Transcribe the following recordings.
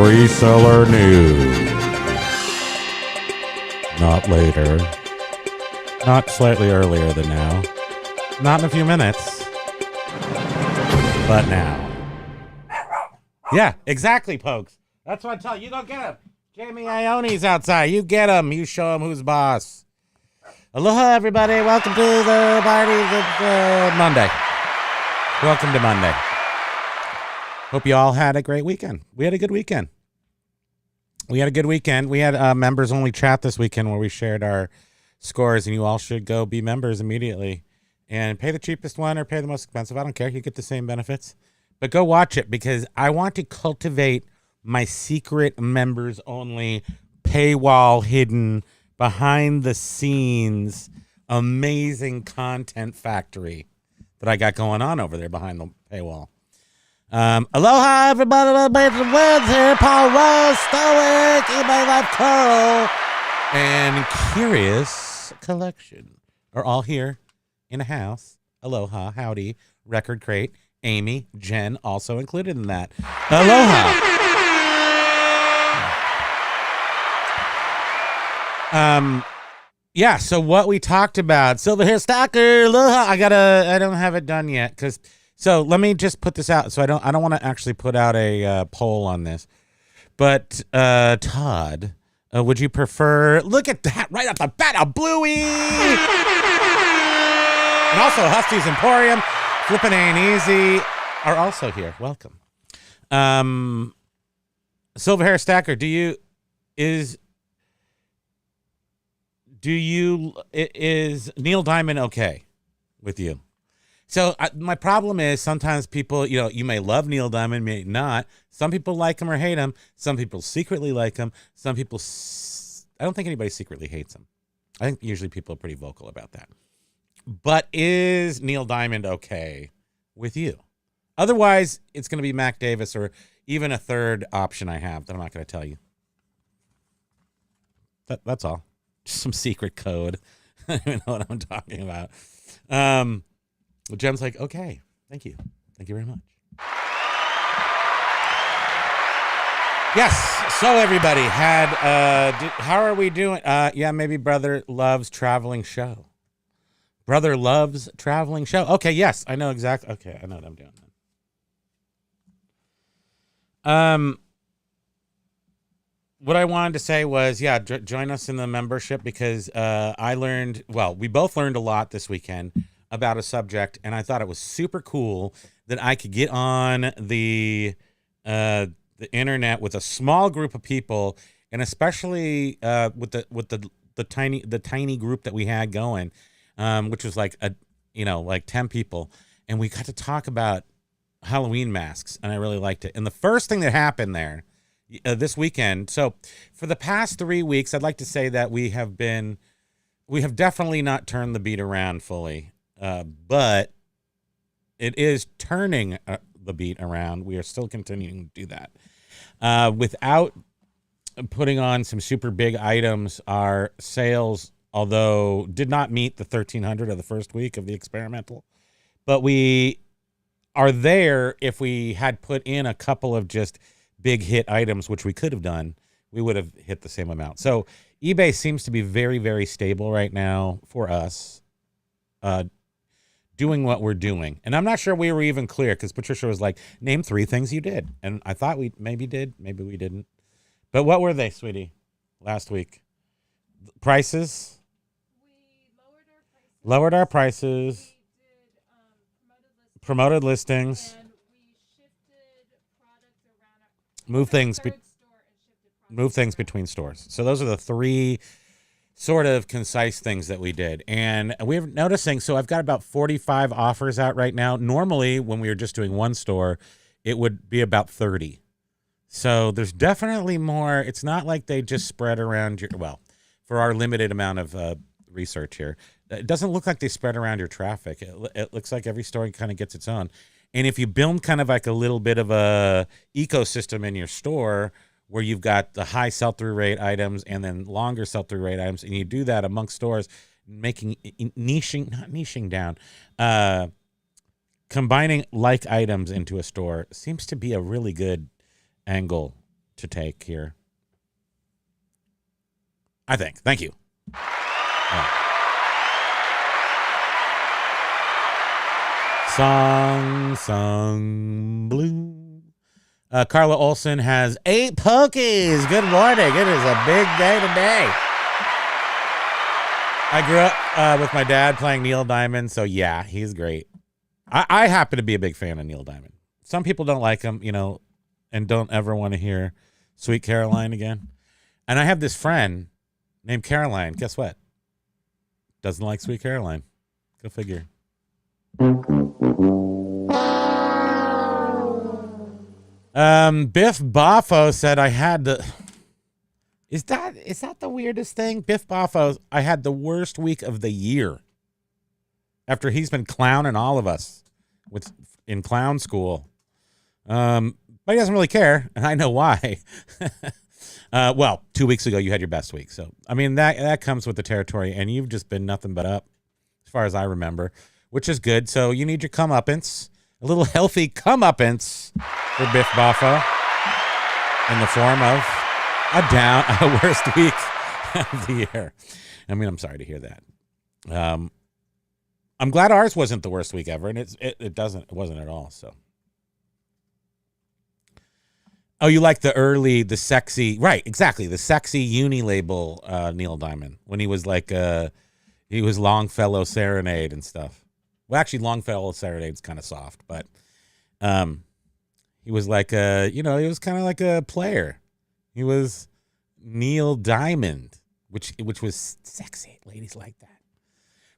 Reseller News. Not later. Not slightly earlier than now. Not in a few minutes. But now. Yeah, exactly, folks. That's what I'm telling you. You go get him. Jamie Ione's outside. You get him. You show him who's boss. Aloha, everybody. Welcome to the party of Monday. Welcome to Monday. Hope you all had a great weekend. We had a good weekend. We had a members-only chat this weekend where we shared our scores, and you all should go be members immediately. And pay the cheapest one or pay the most expensive. I don't care. You get the same benefits. But go watch it because I want to cultivate my secret members-only paywall hidden behind-the-scenes amazing content factory that I got going on over there behind the paywall. Aloha, everybody. Wins here. Paul Rose, Stoic, eBay Live Carl, and Curious Collection are all here in a house. Aloha, howdy, Record Crate, Amy, Jen, also included in that. Aloha. Yeah, so what we talked about, Silver Hair Stalker, aloha. I don't have it done yet so let me just put this out. So I don't want to actually put out a poll on this. But Todd, would you prefer? Look at that right off the bat, a Bluey, and also Husty's Emporium, Flippin' Ain't Easy are also here. Welcome. Silver Hair Stacker, is Neil Diamond okay with you? So my problem is sometimes people, you may love Neil Diamond, may not. Some people like him or hate him. Some people secretly like him. Some people, I don't think anybody secretly hates him. I think usually people are pretty vocal about that. But is Neil Diamond okay with you? Otherwise, it's going to be Mac Davis or even a third option I have that I'm not going to tell you. That's all. Just some secret code. I don't even know what I'm talking about. Jem's like, okay, thank you. Thank you very much. Yes. So everybody how are we doing? Yeah, maybe Brother Loves Traveling Show. Brother Loves Traveling Show. Okay. Yes. I know exactly. Okay. I know what I'm doing. What I wanted to say was, join us in the membership because we both learned a lot this weekend about a subject, and I thought it was super cool that I could get on the internet with a small group of people, and especially with the tiny group that we had going, which was like 10 people, and we got to talk about Halloween masks, and I really liked it. And the first thing that happened there this weekend, so for the past 3 weeks, I'd like to say that we have definitely not turned the beat around fully. But it is turning the beat around. We are still continuing to do that. Without putting on some super big items, our sales, although did not meet the 1,300 of the first week of the experimental, but we are there. If we had put in a couple of just big hit items, which we could have done, we would have hit the same amount. So eBay seems to be very, very stable right now for us. Doing what we're doing. And I'm not sure we were even clear because Patricia was like, name 3 things you did. And I thought we maybe did, maybe we didn't. But what were they, sweetie, last week? Prices? We lowered our prices. We did promoted listings. And we shifted products around. Move things between stores. So those are the 3 sort of concise things that we did. And we're noticing, so I've got about 45 offers out right now. Normally, when we were just doing one store, it would be about 30. So there's definitely more. It's not like they just spread around for our limited amount of research here, it doesn't look like they spread around your traffic. It looks like every store kind of gets its own. And if you build kind of like a little bit of a ecosystem in your store, where you've got the high sell-through rate items and then longer sell-through rate items, and you do that amongst stores, making not niching down, combining like items into a store seems to be a really good angle to take here. I think. Thank you. Yeah. Song blue. Carla Olson has 8 pokies. Good morning. It is a big day today. I grew up with my dad playing Neil Diamond, so yeah, he's great. I happen to be a big fan of Neil Diamond. Some people don't like him, and don't ever want to hear Sweet Caroline again. And I have this friend named Caroline. Guess what? Doesn't like Sweet Caroline. Go figure. Biff Boffo said I had the... Is that the weirdest thing? Biff Boffo, I had the worst week of the year. After he's been clowning all of us in clown school. But he doesn't really care, and I know why. Well, 2 weeks ago you had your best week. So, I mean, that comes with the territory, and you've just been nothing but up, as far as I remember, which is good. So you need your comeuppance, a little healthy comeuppance for Biff Boffo in the form of a worst week of the year. I mean, I'm sorry to hear that. I'm glad ours wasn't the worst week ever, and it wasn't at all. So, oh, you like the sexy, right? Exactly, the sexy uni label Neil Diamond when he was like he was Longfellow Serenade and stuff. Well, actually, Longfellow Serenade's kind of soft, but he was like he was kind of like a player. He was Neil Diamond, which was sexy. Ladies like that.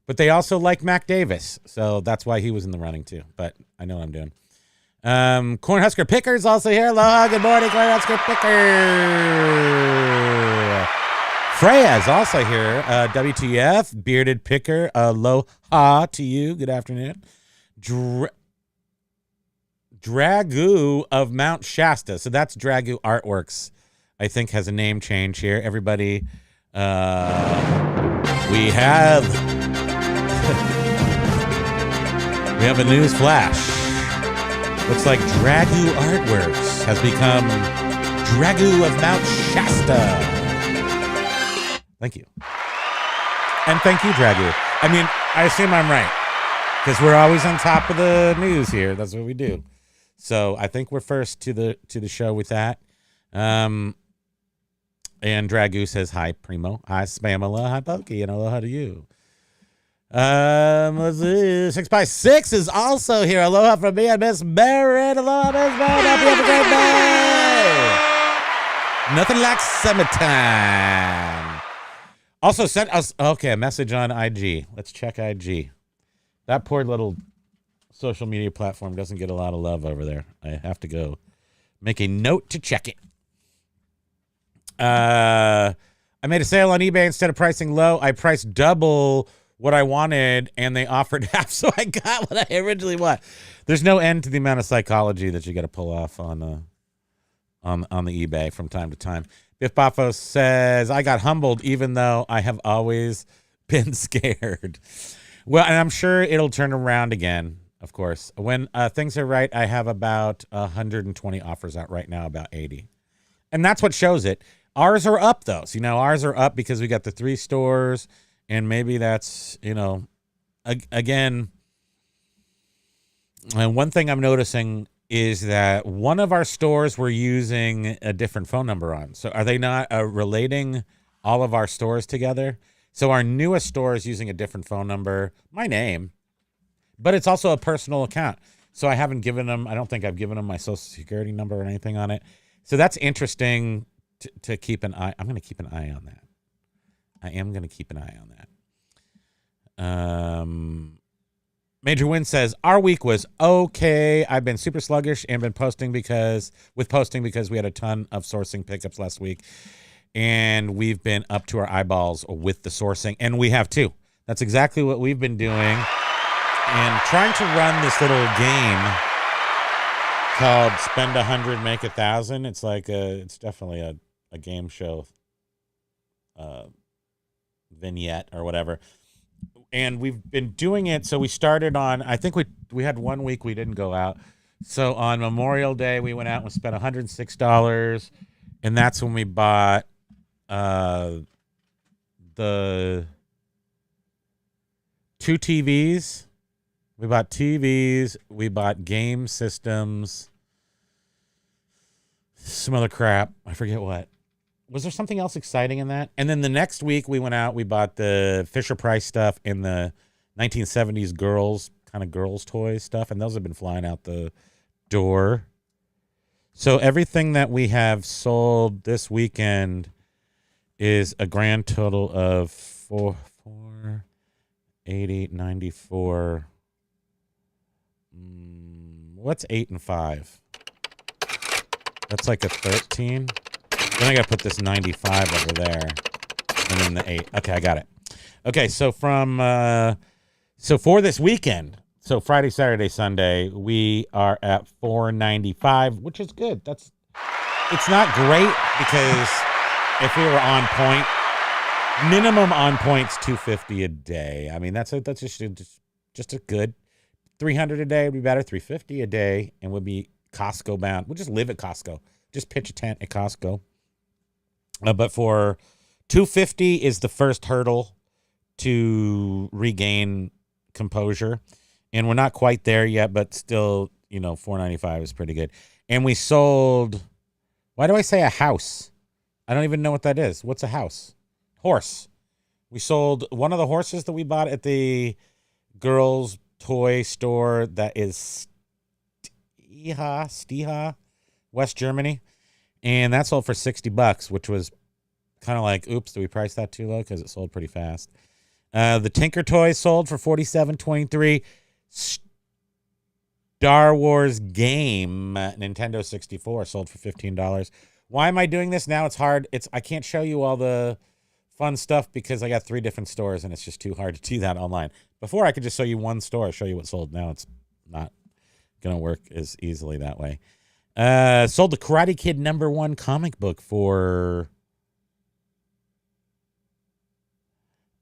But they also like Mac Davis, so that's why he was in the running too. But I know what I'm doing. Cornhusker Picker's also here. Aloha, good morning, Cornhusker Picker. Freya's also here. WTF, Bearded Picker. Aloha to you. Good afternoon. Dragoo of Mount Shasta. So that's Dragoo Artworks. I think has a name change here. Everybody, we have a news flash. Looks like Dragoo Artworks has become Dragoo of Mount Shasta. Thank you. And thank you, Dragoo. I mean, I assume I'm right, because we're always on top of the news here. That's what we do. So I think we're first to the show with that. And Dragoo says, hi, Primo. Hi, Spam. Aloha, hi, Pokey. And aloha to you. Let's see. 6x6 is also here. Aloha from me and Miss Barrett. Aloha, Miss Barrett. Hope you have a great day. Nothing like summertime. Also sent us, a message on IG. Let's check IG. That poor little social media platform doesn't get a lot of love over there. I have to go make a note to check it. I made a sale on eBay. Instead of pricing low, I priced double what I wanted, and they offered half, so I got what I originally want. There's no end to the amount of psychology that you got to pull off on the eBay from time to time. Biff Boffo says, I got humbled even though I have always been scared. Well, and I'm sure it'll turn around again, of course. When things are right, I have about 120 offers out right now, about 80. And that's what shows it. Ours are up, though. So, ours are up because we got the 3 stores, and maybe that's, again, and one thing I'm noticing is that one of our stores we're using a different phone number on. So are they not relating all of our stores together? So our newest store is using a different phone number, my name, but it's also a personal account. So I haven't given them, I don't think I've given them my social security number or anything on it. So that's interesting to keep an eye. I'm going to keep an eye on that. I am going to keep an eye on that. Major Win says, our week was okay. I've been super sluggish and been posting because we had a ton of sourcing pickups last week. And we've been up to our eyeballs with the sourcing. And we have too. That's exactly what we've been doing. And trying to run this little game called Spend 100, Make 1,000. It's like it's definitely a game show vignette or whatever. And we've been doing it. So we started on, I think we had 1 week we didn't go out. So on Memorial Day, we went out and spent $106. and that's when we bought the 2 TVs. We bought TVs. We bought game systems. Some other crap. I forget what. Was there something else exciting in that? And then the next week we went out. We bought the Fisher Price stuff and the 1970s girls toys stuff, and those have been flying out the door. So everything that we have sold this weekend is a grand total of 80, 94. What's 8 and 5? That's like a 13. Then I got to put this 95 over there. And then the 8. Okay, I got it. Okay, so for this weekend, so Friday, Saturday, Sunday, we are at 495, which is good. It's not great because if we were on point, minimum on point's 250 a day. I mean, that's just a good 300 a day would be better. 350 a day, and we'll be Costco bound. We'll just live at Costco. Just pitch a tent at Costco. But for 250 is the first hurdle to regain composure, and we're not quite there yet, but still, 495 is pretty good. And we sold. Why do I say a house? I don't even know what that is. What's a house? Horse. We sold one of the horses that we bought at the girls' toy store that is Stiha, West Germany. And that sold for $60, which was kind of like, oops, did we price that too low? Because it sold pretty fast. The Tinker toys sold for $47.23. Star Wars game, Nintendo 64, sold for $15. Why am I doing this now? It's hard. I can't show you all the fun stuff because I got 3 different stores and it's just too hard to do that online. Before I could just show you one store, show you what sold. Now it's not going to work as easily that way. Sold the Karate Kid #1 comic book for...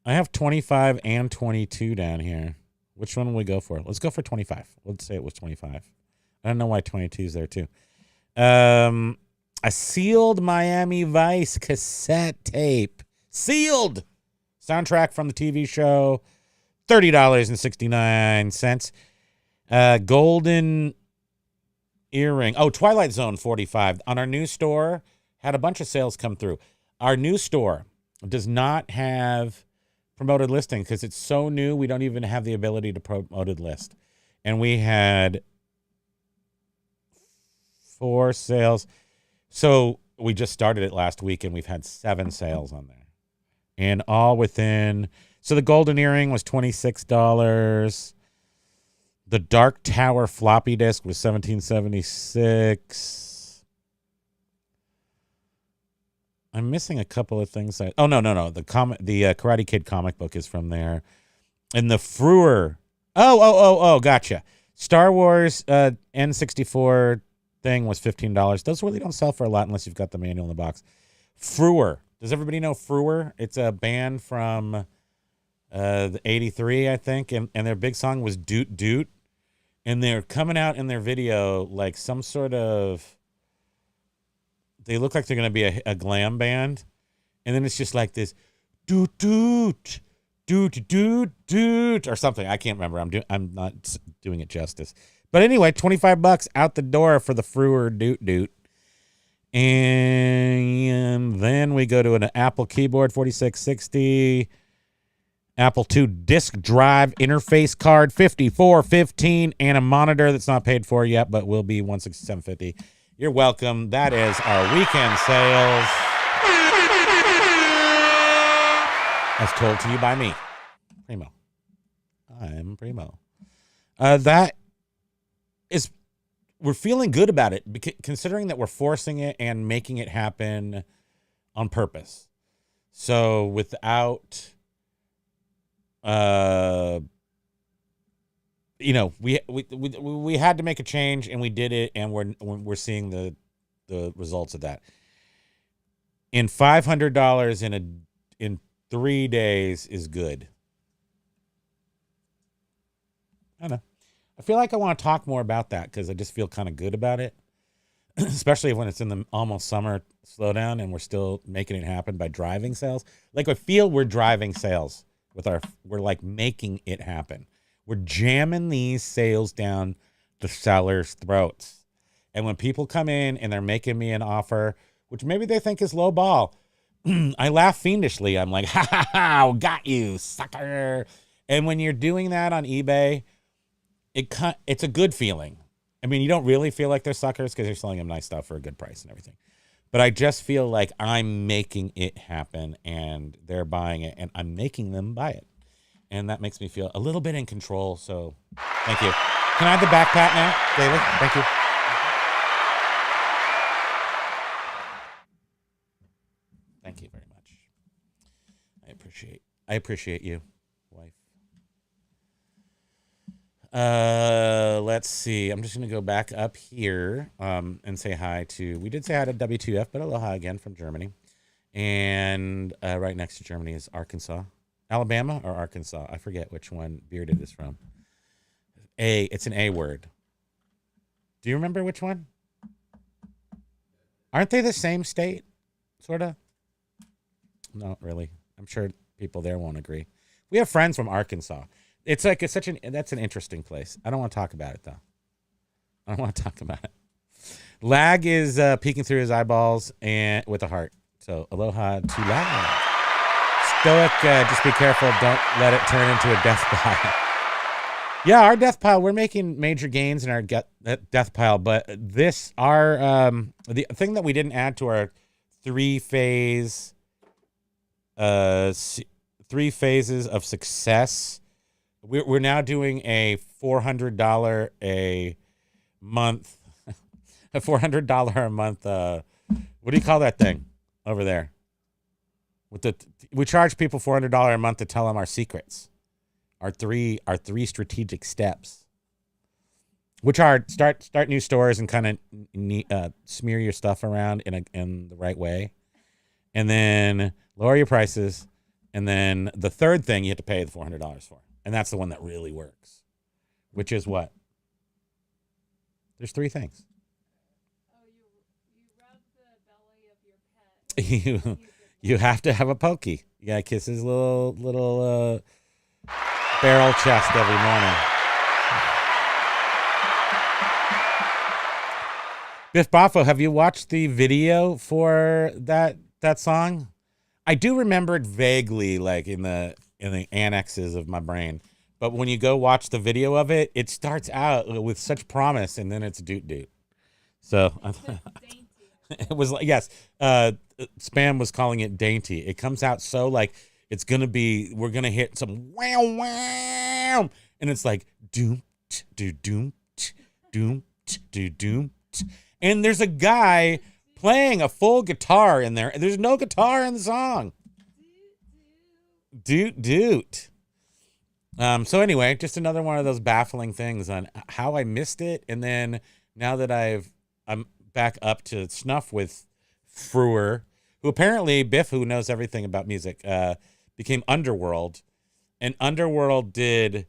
I have 25 and 22 down here. Which one will we go for? Let's go for 25. Let's say it was 25. I don't know why 22 is there too. A sealed Miami Vice cassette tape. Sealed! Soundtrack from the TV show. $30.69. Golden earring. Oh, Twilight Zone 45. On our new store, had a bunch of sales come through. Our new store does not have promoted listing because it's so new. We don't even have the ability to promoted list. And we had 4 sales. So we just started it last week and we've had 7 sales on there. And all within... So the golden earring was $26. The Dark Tower floppy disk was $17.76. I'm missing a couple of things. No. The Karate Kid comic book is from there, and the Frewer. Oh, gotcha. Star Wars N64 thing was $15. Those really don't sell for a lot unless you've got the manual in the box. Frewer. Does everybody know Frewer? It's a band from the '83, I think, and their big song was Doot Doot, and they're coming out in their video like some sort of. They look like they're going to be a glam band. And then it's just like this doot doot doot doot doot or something. I can't remember. I'm not doing it justice. But anyway, $25 out the door for the Frewer doot doot. And then we go to an Apple keyboard, $46.60. Apple II disk drive interface card, $54.15, and a monitor that's not paid for yet, but will be $167.50. You're welcome. That is our weekend sales. As told to you by me, Primo. I'm Primo. That is, we're feeling good about it, considering that we're forcing it and making it happen on purpose. So without, we had to make a change, and we did it, and we're seeing the results of that. In $500 in 3 days is good. I don't know. I feel like I want to talk more about that because I just feel kind of good about it, especially when it's in the almost summer slowdown, and we're still making it happen by driving sales. Like I feel we're driving sales we're like making it happen. We're jamming these sales down the sellers' throats. And when people come in and they're making me an offer, which maybe they think is low ball, I laugh fiendishly. I'm like, ha ha ha, got you, sucker. And when you're doing that on eBay, it's a good feeling. I mean, you don't really feel like they're suckers because you're selling them nice stuff for a good price and everything. But I just feel like I'm making it happen and they're buying it and I'm making them buy it. And that makes me feel a little bit in control. So thank you. Can I have the back pat now, David? Thank you. Thank you very much. I appreciate you, wife. Let's see. I'm just going to go back up here and say hi to, we did say hi to W2F, but aloha again from Germany. And right next to Germany is Arkansas. Alabama or Arkansas? I forget which one Bearded is from. It's an A word. Do you remember which one? Aren't they the same state? Sort of? Not really. I'm sure people there won't agree. We have friends from Arkansas. It's like that's an interesting place. I don't want to talk about it though. I don't want to talk about it. Lag is peeking through his eyeballs and with a heart. So aloha to Lag. Stoic, just be careful. Don't let it turn into a death pile. Yeah, our death pile. We're making major gains in our death pile, but the thing that we didn't add to our three phases of success. We're now doing a $400 a month, a $400 a month. What do you call that thing over there? We charge people $400 a month to tell them our secrets, our three strategic steps, which are start new stores and kind of smear your stuff around in the right way, and then lower your prices, and then the third thing you have to pay the $400 for. And that's the one that really works, which is what? There's three things. Oh, you rub the belly of your pet. You have to have a pokey. You gotta kiss his little barrel chest every morning. Biff Boffo, have you watched the video for that song? I do remember it vaguely, like in the annexes of my brain. But when you go watch the video of it, it starts out with such promise, and then it's doot doot. So it was like, yes, Spam was calling it dainty. It comes out so like it's gonna be. We're gonna hit some wow wow, and it's like doom do doom doom do doom, and there's a guy playing a full guitar in there. There's no guitar in the song. Doot doot. So anyway, just another one of those baffling things on how I missed it, and then now that I'm back up to snuff with Frewer, who apparently Biff, who knows everything about music, became Underworld, and Underworld did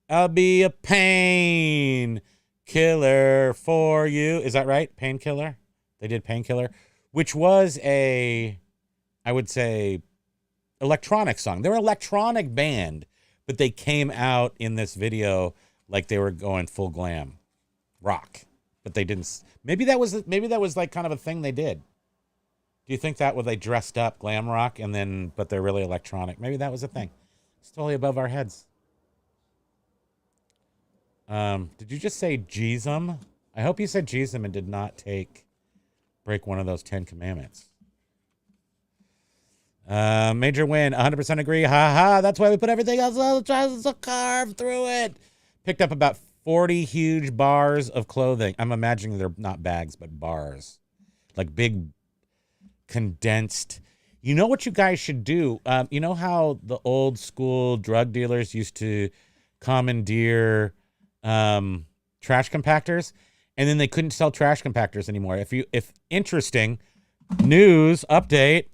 "I'll Be a Pain Killer for You." Is that right? Painkiller. They did Painkiller, which was I would say, electronic song. They're an electronic band, but they came out in this video like they were going full glam rock, but they didn't. Maybe that was like kind of a thing they did. Do you think that they dressed up glam rock but they're really electronic? Maybe that was a thing. It's totally above our heads. Did you just say Jeezum? I hope you said Jeezum and did not break one of those 10 commandments. Major win, 100% agree. Ha ha. That's why we put everything else on the tries to carve through it. Picked up about 40 huge bars of clothing. I'm imagining they're not bags, but bars. Like big condensed. You know what you guys should do? You know how the old school drug dealers used to commandeer trash compactors, and then they couldn't sell trash compactors anymore. If interesting news update.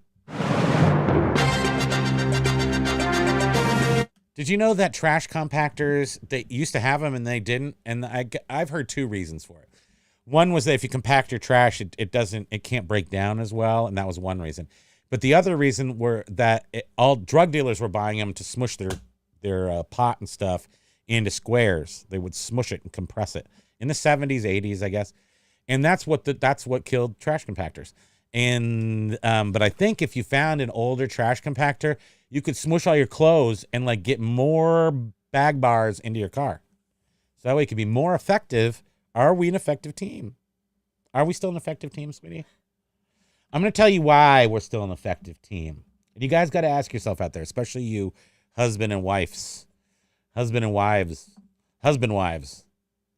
Did you know that trash compactors, they used to have them and they didn't? And I've heard two reasons for it. One was that if you compact your trash, it can't break down as well, and that was one reason. But the other reason were that all drug dealers were buying them to smush their pot and stuff into squares. They would smush it and compress it in the 70s, 80s, I guess, and that's what killed trash compactors. And but I think if you found an older trash compactor, you could smush all your clothes and like get more bag bars into your car, so that way it could be more effective. Are we an effective team? Are we still an effective team, sweetie? I'm going to tell you why we're still an effective team. And you guys got to ask yourself out there, especially you husband and wives. Husband wives.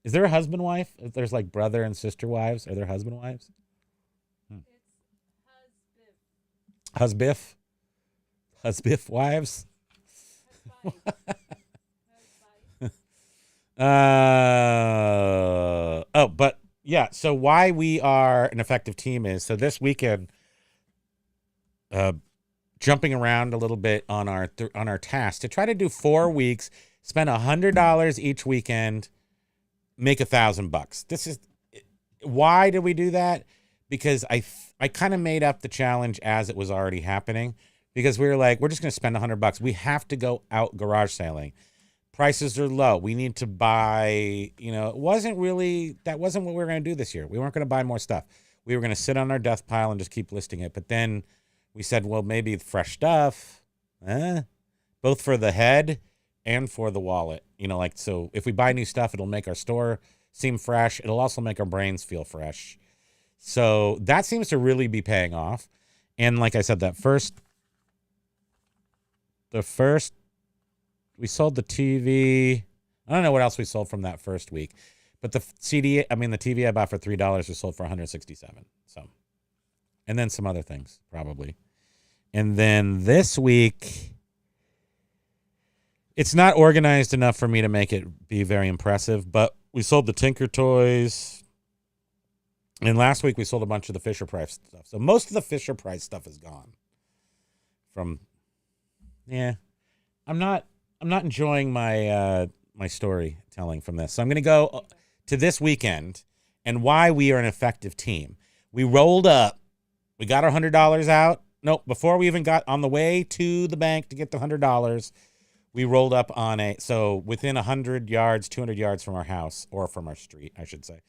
Is there a husband wife? If there's like brother and sister wives, are there husband wives? It's Husbiff? Husbiff wives? husband. But yeah, so why we are an effective team is, so this weekend, jumping around a little bit on our task to try to do 4 weeks, spend $100 each weekend, make $1,000. This is why did we do that? Because I kind of made up the challenge as it was already happening, because we were like, we're just going to spend $100. We have to go out garage sailing. Prices are low. We need to buy, that wasn't what we were going to do this year. We weren't going to buy more stuff. We were going to sit on our death pile and just keep listing it. But then we said, well, maybe fresh stuff, both for the head and for the wallet. So if we buy new stuff, it'll make our store seem fresh. It'll also make our brains feel fresh. So that seems to really be paying off. And like I said, we sold the TV. I don't know what else we sold from that first week, but the TV I bought for $3 was sold for $167. So, and then some other things probably. And then this week, it's not organized enough for me to make it be very impressive, but we sold the Tinker Toys. And last week we sold a bunch of the Fisher Price stuff. So most of the Fisher Price stuff is gone. I'm not enjoying my my storytelling from this. So I'm going to go to this weekend and why we are an effective team. We rolled up. We got our $100 out. Nope, before we even got on the way to the bank to get the $100, we rolled up on so within 100 yards, 200 yards from our house, or from our street, I should say,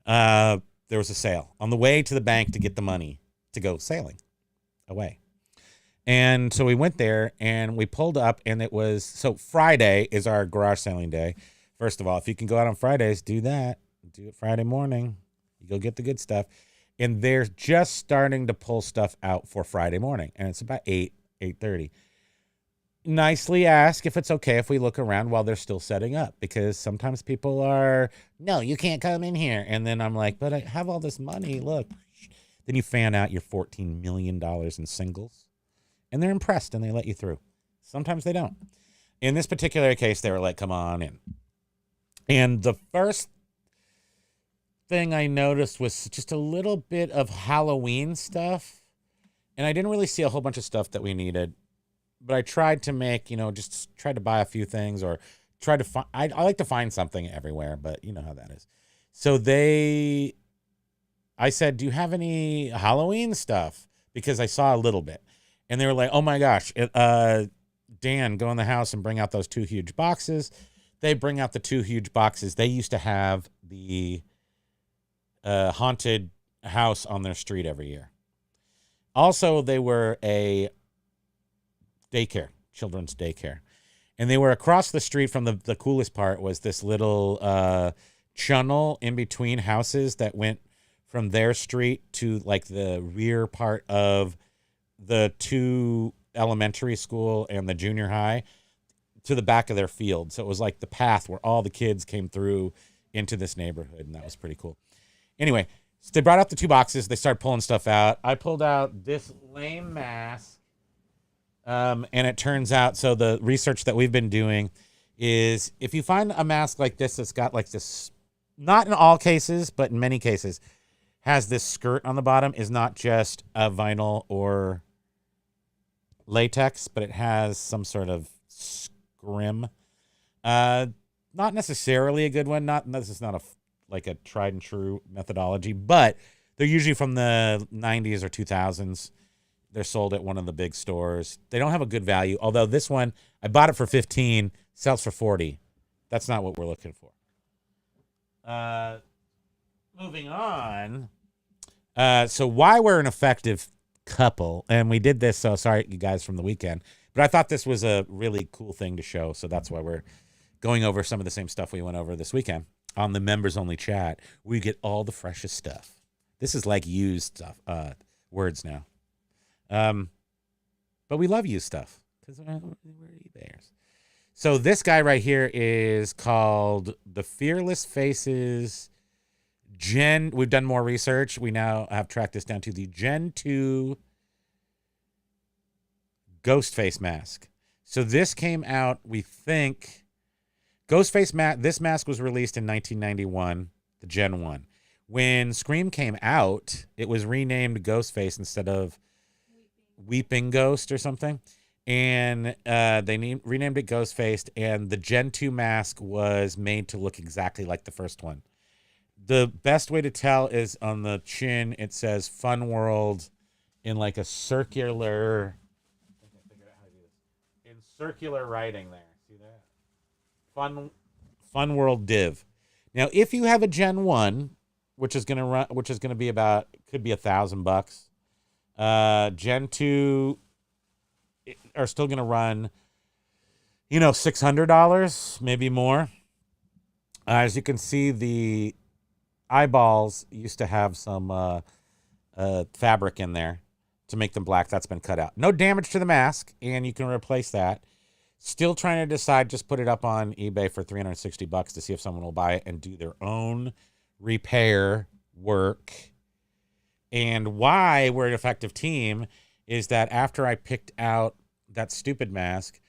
there was a sale on the way to the bank to get the money to go sailing away. And so we went there and we pulled up, and so Friday is our garage sailing day. First of all, if you can go out on Fridays, do that. Do it Friday morning. You go get the good stuff. And they're just starting to pull stuff out for Friday morning. And it's about 8:30. Nicely ask if it's okay if we look around while they're still setting up, because sometimes people are, no, you can't come in here. And then I'm like, but I have all this money. Look. Then you fan out your $14 million in singles. And they're impressed and they let you through. Sometimes they don't. In this particular case, they were like, come on in. And the first thing I noticed was just a little bit of Halloween stuff. And I didn't really see a whole bunch of stuff that we needed. But I tried to make, just tried to buy a few things, or try to find, I like to find something everywhere, but you know how that is. So I said, do you have any Halloween stuff? Because I saw a little bit. And they were like, oh my gosh, Dan, go in the house and bring out those 2 huge boxes. They bring out the 2 huge boxes. They used to have the haunted house on their street every year. Also, they were a children's daycare. And they were across the street from the coolest part was this little channel in between houses that went from their street to like the rear part of the 2 elementary school and the junior high to the back of their field. So it was like the path where all the kids came through into this neighborhood, and that was pretty cool. Anyway, so they brought out the 2 boxes. They started pulling stuff out. I pulled out this lame mask, and it turns out, so the research that we've been doing is if you find a mask like this that's got like this, not in all cases, but in many cases, has this skirt on the bottom, is not just a vinyl or latex, but it has some sort of scrim. Not necessarily a good one. This is not a like a tried and true methodology, but they're usually from the 90s or 2000s. They're sold at one of the big stores. They don't have a good value, although this one, I bought it for 15, sells for 40. That's not what we're looking for. Moving on. So why we're an effective couple, and we did this, so sorry you guys from the weekend, but I thought this was a really cool thing to show, so that's why we're going over some of the same stuff we went over this weekend on the members only chat. We get all the freshest stuff. This is like used stuff, words now. But we love used stuff because we're eBayers. So this guy right here is called the Fearless Faces Gen. We've done more research. We now have tracked this down to the Gen 2 ghost face mask. So this came out, we think, ghost face mask. This mask was released in 1991, the Gen 1. When Scream came out, it was renamed Ghostface instead of Weeping Ghost or something. And they renamed it Ghostface, and the Gen 2 mask was made to look exactly like the first one. The best way to tell is on the chin, it says Fun World in like a circular, I think I figured out how to do this, in circular writing there. See that? Fun World div. Now, if you have a Gen 1, which is gonna be about, could be $1,000. Gen 2 are still gonna run, $600, maybe more. As you can see, the eyeballs used to have some fabric in there to make them black. That's been cut out. No damage to the mask, and you can replace that. Still trying to decide, just put it up on eBay for $360 to see if someone will buy it and do their own repair work. And why we're an effective team is that after I picked out that stupid mask,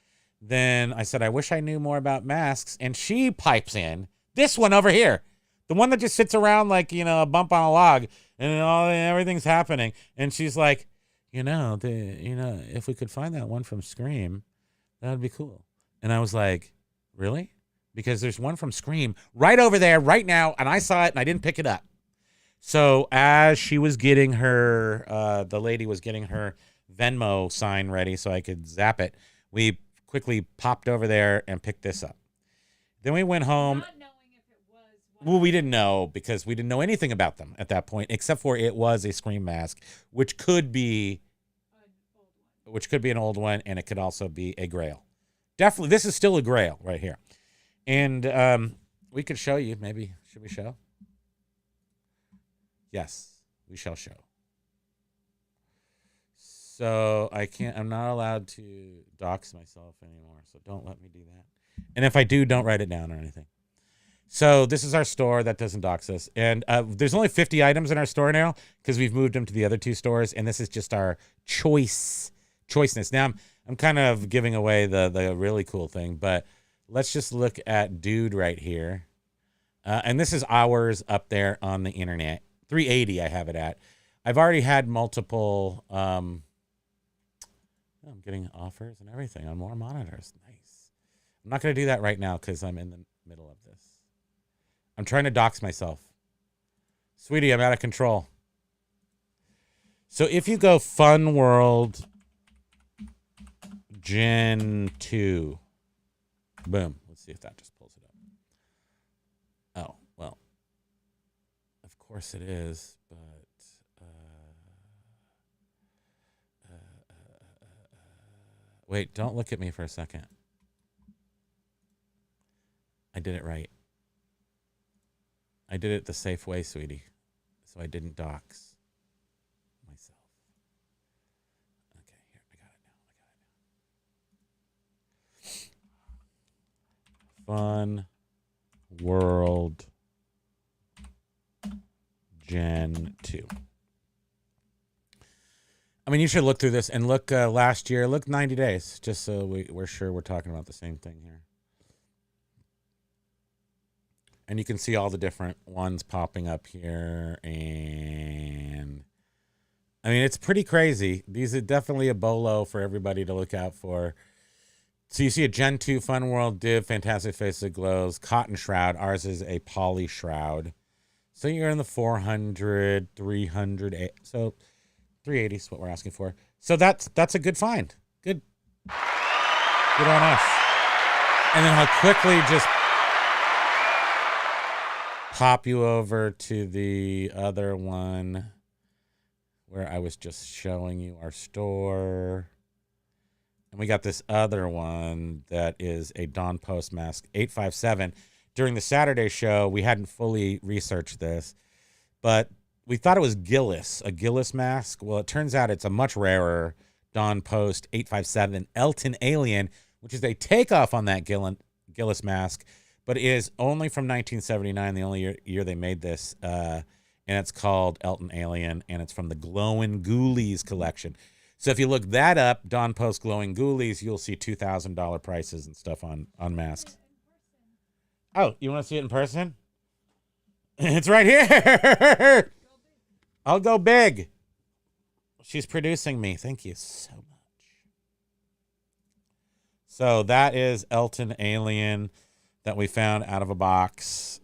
then I said, I wish I knew more about masks. And she pipes in this one over here, the one that just sits around like, a bump on a log and everything's happening. And she's like, if we could find that one from Scream, that would be cool. And I was like, really? Because there's one from Scream right over there right now, and I saw it and I didn't pick it up. So as she was getting her, the lady was getting her Venmo sign ready so I could zap it, we quickly popped over there and picked this up. Then we went home. Not knowing if it was one. Well, we didn't know because we didn't know anything about them at that point, except for it was a Scream mask, which could be an old one, and it could also be a Grail. Definitely, this is still a Grail right here. And we could show you, maybe. Should we show? Yes, we shall show. So I'm not allowed to dox myself anymore, so don't let me do that. And if I do, don't write it down or anything. So this is our store that doesn't dox us. And there's only 50 items in our store now because we've moved them to the other two stores, and this is just our choiceness. Now, I'm kind of giving away the really cool thing, but let's just look at Dude right here. And this is ours up there on the internet. 380 I have it at. I've already had multiple, I'm getting offers and everything on more monitors. Nice. I'm not going to do that right now because I'm in the middle of this. I'm trying to dox myself. Sweetie, I'm out of control. So if you go Fun World Gen 2, boom. Let's see if that just pulls it up. Oh, well. Of course it is, but wait, don't look at me for a second. I did it right. I did it the safe way, sweetie. So I didn't dox myself. Okay, here, I got it now. Fun World Gen 2. I mean, you should look through this and look last year. Look 90 days, just so we're sure we're talking about the same thing here. And you can see all the different ones popping up here. And I mean, it's pretty crazy. These are definitely a bolo for everybody to look out for. So you see a Gen 2 Fun World div, Fantastic Face that glows, cotton shroud. Ours is a poly shroud. So you're in the 400, 300. So 380 is what we're asking for. So that's a good find. Good on us. And then I'll quickly just pop you over to the other one where I was just showing you our store. And we got this other one that is a Dawn Post mask, 857. During the Saturday show, we hadn't fully researched this, but we thought it was Gillis, a Gillis mask. Well, it turns out it's a much rarer Dawn Post 857 Elton Alien, which is a takeoff on that Gillis mask, but it is only from 1979, the only year they made this, and it's called Elton Alien, and it's from the Glowin' Ghoulies collection. So if you look that up, Dawn Post Glowing Ghoulies, you'll see $2,000 prices and stuff on masks. Oh, you want to see it in person? It's right here. I'll go big. She's producing me. Thank you so much. So that is Elton Alien that we found out of a box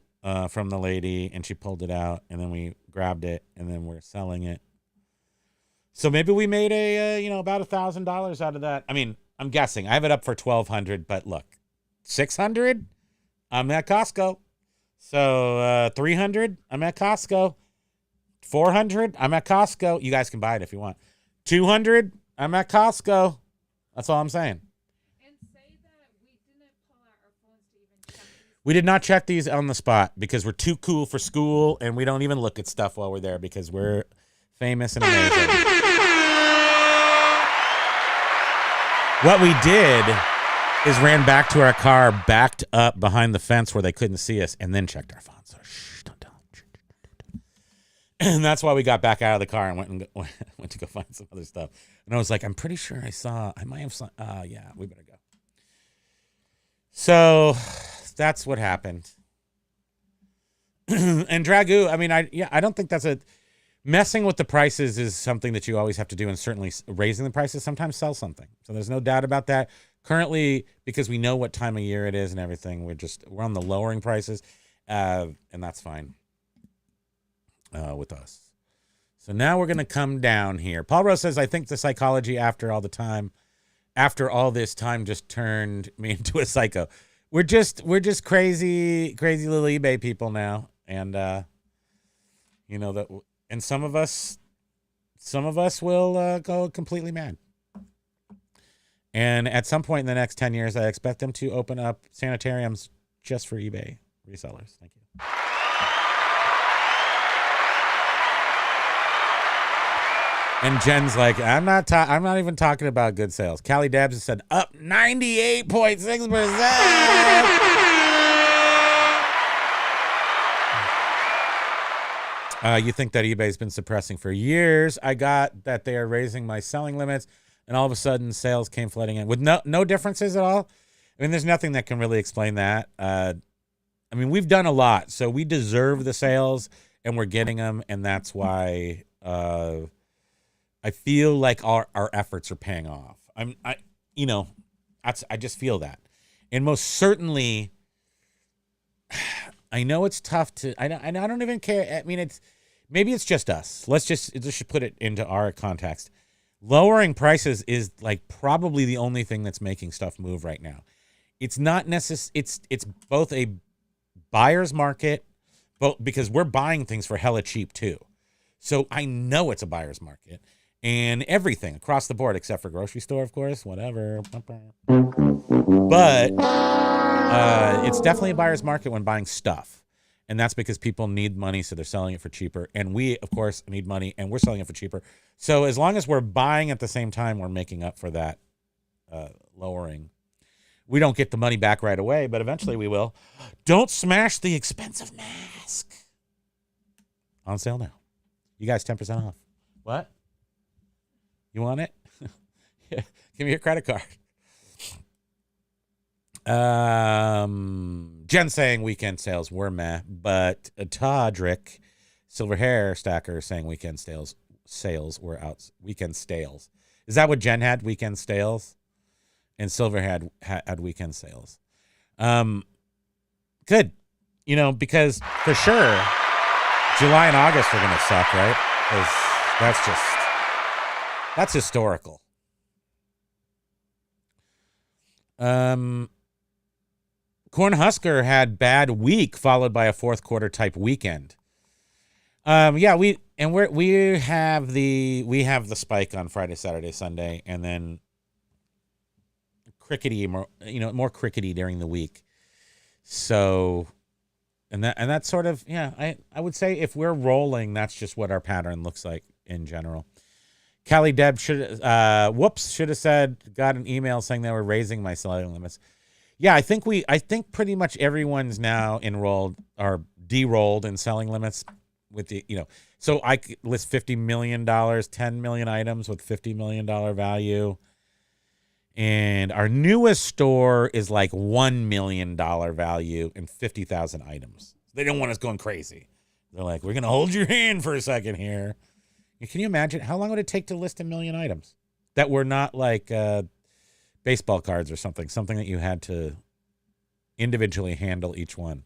from the lady, and she pulled it out, and then we grabbed it, and then we're selling it. So maybe we made about $1,000 out of that. I mean, I'm guessing. I have it up for $1,200, but look, $600, I'm at Costco. So $300, I'm at Costco. $400, I'm at Costco. You guys can buy it if you want. $200, I'm at Costco. That's all I'm saying. And say that we didn't pull out our phones to even check these. We did not check these on the spot because we're too cool for school, and we don't even look at stuff while we're there because we're famous and amazing. What we did is ran back to our car, backed up behind the fence where they couldn't see us, and then checked our phones. So shh, don't tell them. And that's why we got back out of the car and went to go find some other stuff. And I was like, I'm pretty sure I might have yeah, we better go. So that's what happened. And Dragoo, I mean, I don't think that's messing with the prices is something that you always have to do, and certainly raising the prices sometimes sells something. So there's no doubt about that. Currently, because we know what time of year it is and everything, we're on the lowering prices, and that's fine with us. So now we're going to come down here. Paul Rose says, I think the psychology after all this time just turned me into a psycho. We're just crazy little eBay people now. And, and some of us will go completely mad. And at some point in the next 10 years, I expect them to open up sanitariums just for eBay resellers. Thank you. And Jen's like, I'm not even talking about good sales. Callie Dabbs has said up 98.6%. You think that eBay's been suppressing for years. I got that they are raising my selling limits, and all of a sudden sales came flooding in with no differences at all. I mean, there's nothing that can really explain that. I mean, we've done a lot, so we deserve the sales, and we're getting them, and that's why I feel like our efforts are paying off. I just feel that. And most certainly, I know it's tough to, I don't even care. I mean, maybe it's just us. Let's just put it into our context. Lowering prices is like probably the only thing that's making stuff move right now. It's not it's both a buyer's market, because we're buying things for hella cheap too. So I know it's a buyer's market. And everything across the board, except for grocery store, of course, whatever. But it's definitely a buyer's market when buying stuff. And that's because people need money, so they're selling it for cheaper. And we, of course, need money, and we're selling it for cheaper. So as long as we're buying at the same time, we're making up for that lowering. We don't get the money back right away, but eventually we will. Don't smash the expensive mask. On sale now. You guys 10% off. What? You want it? Yeah. Give me your credit card. Jen saying weekend sales were meh, but Todrick, silver hair stacker, saying weekend sales were out. Weekend stales. Is that what Jen had? Weekend stales? And silver had weekend sales. Good. Because for sure, July and August are gonna suck, right? Because that's historical. Cornhusker had bad week followed by a fourth quarter type weekend. Yeah, we have the spike on Friday, Saturday, Sunday, and then crickety, more crickety during the week. So, and that's sort of, I would say if we're rolling, that's just what our pattern looks like in general. Callie Deb should have said, got an email saying they were raising my selling limits. Yeah, I think pretty much everyone's now enrolled or de-rolled in selling limits with the, so I could list $50 million, 10 million items with $50 million value. And our newest store is like $1 million value and 50,000 items. They don't want us going crazy. They're like, we're going to hold your hand for a second here. And can you imagine how long would it take to list 1 million items that were not like baseball cards or something that you had to individually handle each one?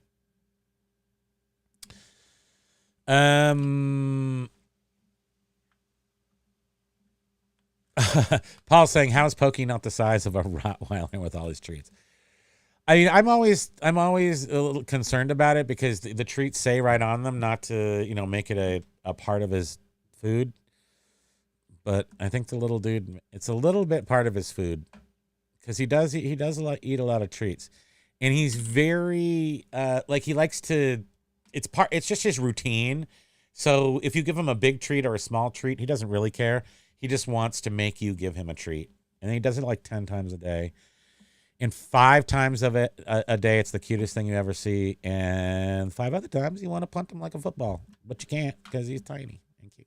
Paul's saying, how's Pokey not the size of a Rottweiler with all his treats? I mean, I'm always a little concerned about it because the treats say right on them not to, make it a part of his food. But I think the little dude, it's a little bit part of his food because he does eat a lot of treats, and he's very he likes to. It's just his routine. So if you give him a big treat or a small treat, he doesn't really care. He just wants to make you give him a treat, and he does it like 10 times a day. And 5 times of it a day, it's the cutest thing you ever see. And 5 other times, you want to punt him like a football, but you can't because he's tiny and cute.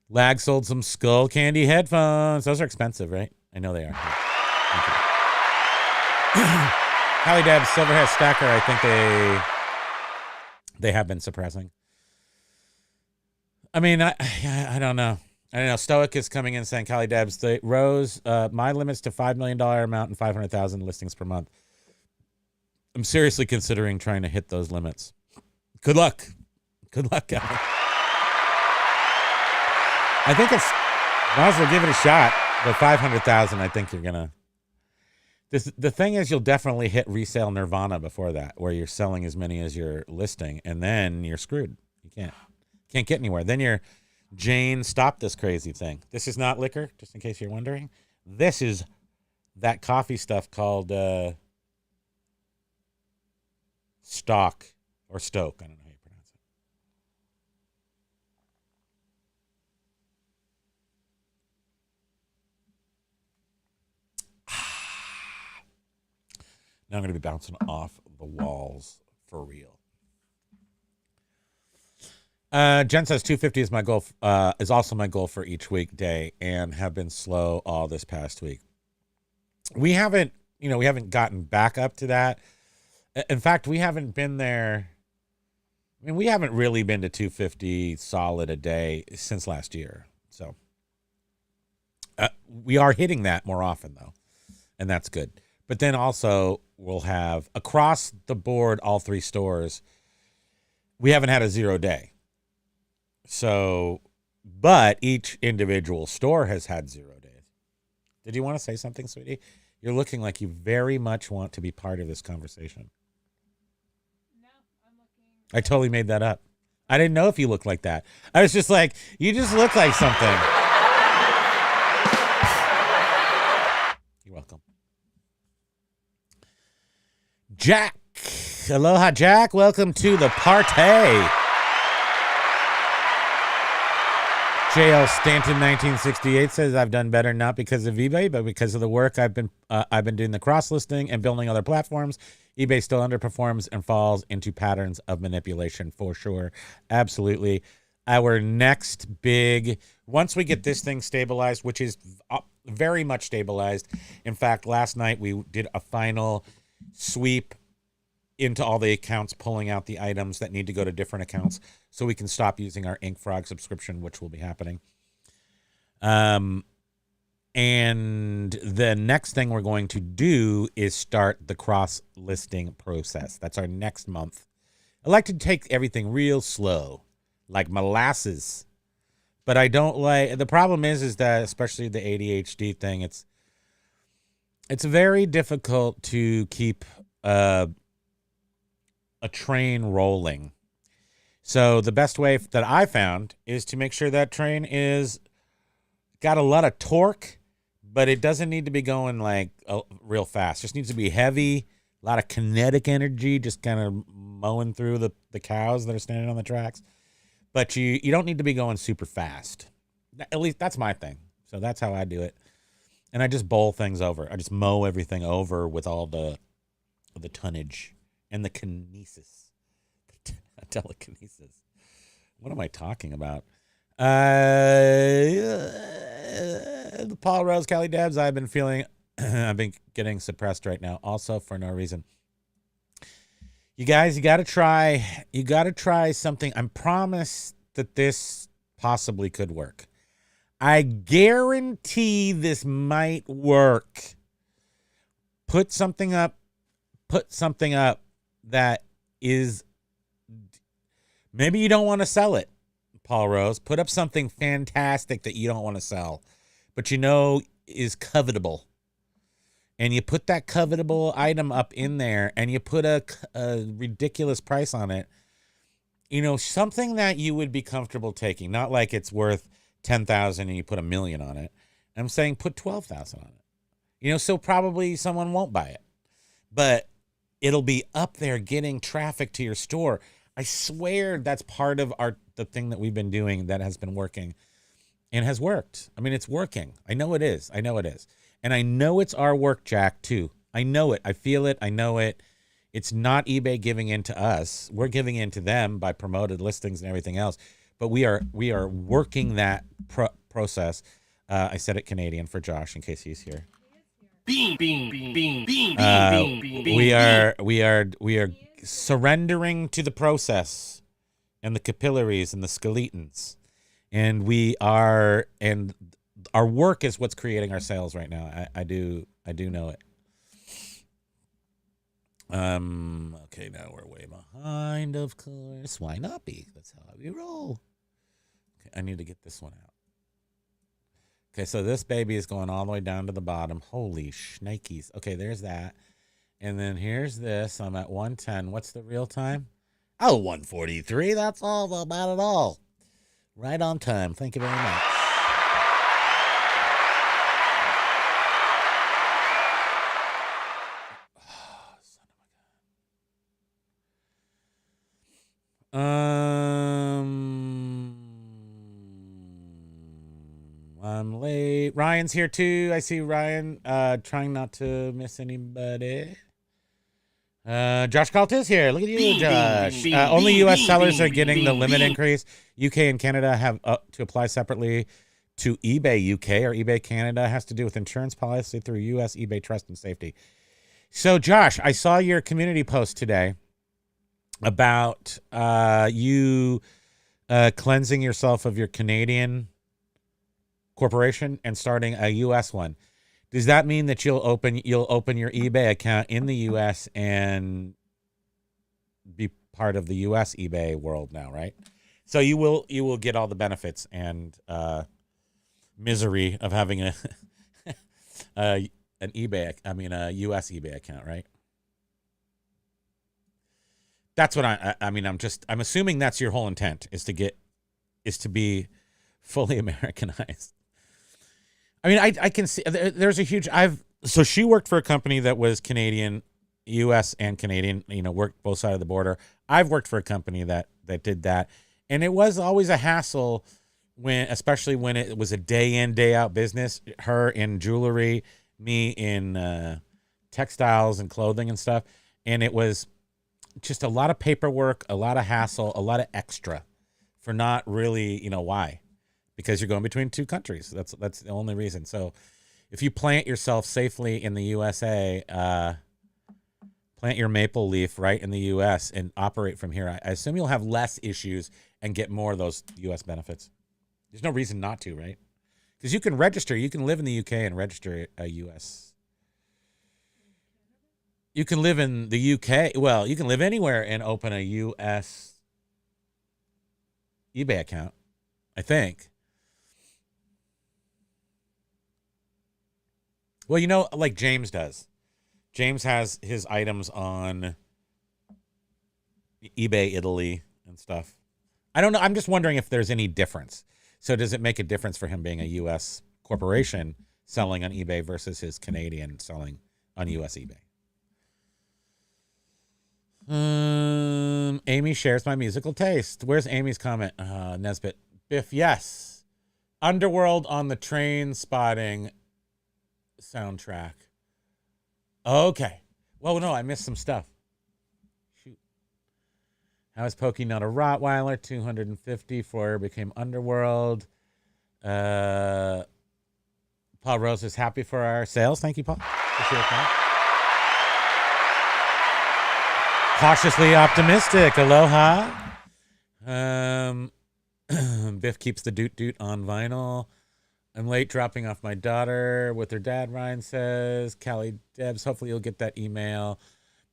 Lag sold some Skull Candy headphones. Those are expensive, right? I know they are. Thank you. Holly Deb, Silverhead Stacker, I think they have been suppressing. I mean, I don't know. I don't know. Stoic is coming in saying, Callie Debs, they rose my limits to $5 million amount and 500,000 listings per month. I'm seriously considering trying to hit those limits. Good luck. Good luck, Callie. I think might as well give it a shot. But 500,000, I think you're going to. The thing is, you'll definitely hit resale nirvana before that, where you're selling as many as you're listing, and then you're screwed. You can't get anywhere. Then you're, Jane, stop this crazy thing. This is not liquor, just in case you're wondering. This is that coffee stuff called stock or stoke. I don't know how you pronounce it. Now I'm going to be bouncing off the walls for real. Jen says 250 is my goal. Is also my goal for each weekday, and have been slow all this past week. We haven't gotten back up to that. In fact, we haven't been there. I mean, we haven't really been to 250 solid a day since last year. So we are hitting that more often though, and that's good. But then also we'll have across the board, all 3 stores, we haven't had a 0 day. So, but each individual store has had 0 days. Did you want to say something, sweetie? You're looking like you very much want to be part of this conversation. No, I'm looking. I totally made that up. I didn't know if you looked like that. I was just like, you just look like something. You're welcome. Jack. Aloha, Jack. Welcome to the party. JL Stanton 1968 says, I've done better not because of eBay, but because of the work I've been doing the cross listing and building other platforms. eBay still underperforms and falls into patterns of manipulation for sure. Absolutely. Our next big, once we get this thing stabilized, which is very much stabilized. In fact, last night we did a final sweep into all the accounts, pulling out the items that need to go to different accounts so we can stop using our Ink Frog subscription, which will be happening. And the next thing we're going to do is start the cross-listing process. That's our next month. I like to take everything real slow, like molasses. But I don't like, the problem is that, especially the ADHD thing, it's very difficult to keep a train rolling. So the best way that I found is to make sure that train is got a lot of torque, but it doesn't need to be going like real fast. Just needs to be heavy, a lot of kinetic energy, just kind of mowing through the cows that are standing on the tracks. But you don't need to be going super fast. At least that's my thing. So that's how I do it. And I just bowl things over. I just mow everything over with all the tonnage and the kinesis. Telekinesis. What am I talking about? Paul Rose, Kelly Debs, I've been getting suppressed right now, also for no reason. You guys, you got to try something. I'm promised that this possibly could work. I guarantee this might work. Put something up that is, maybe you don't want to sell it, Paul Rose. Put up something fantastic that you don't want to sell, but you know is covetable. And you put that covetable item up in there and you put a ridiculous price on it. You know, something that you would be comfortable taking. Not like it's worth $10,000 and you put $1 million on it. I'm saying put $12,000 on it. You know, so probably someone won't buy it. But it'll be up there getting traffic to your store. I swear that's part of the thing that we've been doing that has been working and has worked. I mean, it's working. I know it is. And I know it's our work, Jack, too. I know it. I feel it. I know it. It's not eBay giving in to us. We're giving in to them by promoted listings and everything else. But we are working that process. I said it Canadian for Josh in case he's here. We are surrendering to the process and the capillaries and the skeletons. And our work is what's creating our sales right now. I do know it. Okay, now we're way behind, of course. Why not be? That's how we roll. Okay, I need to get this one out. Okay, so this baby is going all the way down to the bottom. Holy shnikes. Okay, there's that. And then here's this. I'm at 110. What's the real time? Oh, 1:43. That's all about it all. Right on time. Thank you very much. I'm late. Ryan's here too. I see Ryan trying not to miss anybody. Josh Galt is here. Look at you, Josh. Only U.S. sellers are getting the limit increase. UK and Canada have to apply separately to eBay UK or eBay Canada. Has to do with insurance policy through U.S. eBay Trust and Safety. So, Josh, I saw your community post today about you cleansing yourself of your Canadian corporation and starting a U.S. one. Does that mean that you'll open your eBay account in the U.S. and be part of the U.S. eBay world now, right? So you will get all the benefits and misery of having a a U.S. eBay account, right? That's what I'm assuming that's your whole intent is to be fully Americanized. I mean, I can see there's a huge, so she worked for a company that was Canadian, U.S. and Canadian, worked both sides of the border. I've worked for a company that did that. And it was always a hassle especially when it was a day in, day out business, her in jewelry, me in textiles and clothing and stuff. And it was just a lot of paperwork, a lot of hassle, a lot of extra for not really, why? Because you're going between two countries. That's the only reason. So if you plant yourself safely in the USA, plant your maple leaf right in the U.S. and operate from here, I assume you'll have less issues and get more of those U.S. benefits. There's no reason not to, right? Because you can register. You can live in the UK and register a US. You can live in the UK. Well, you can live anywhere and open a US eBay account, I think. Well, you know, like James does. James has his items on eBay Italy and stuff. I don't know. I'm just wondering if there's any difference. So does it make a difference for him being a U.S. corporation selling on eBay versus his Canadian selling on U.S. eBay? Amy shares my musical taste. Where's Amy's comment? Nesbitt. Biff, yes. Underworld on the Train Spotting soundtrack. Okay. Well, no, I missed some stuff. Shoot. How is Pokey not a Rottweiler? 250 for became Underworld. Paul Rose is happy for our sales. Thank you, Paul. Appreciate that. Cautiously optimistic. Aloha. Biff keeps the doot doot on vinyl. I'm late dropping off my daughter with her dad, Ryan says. Callie Debs, hopefully you'll get that email.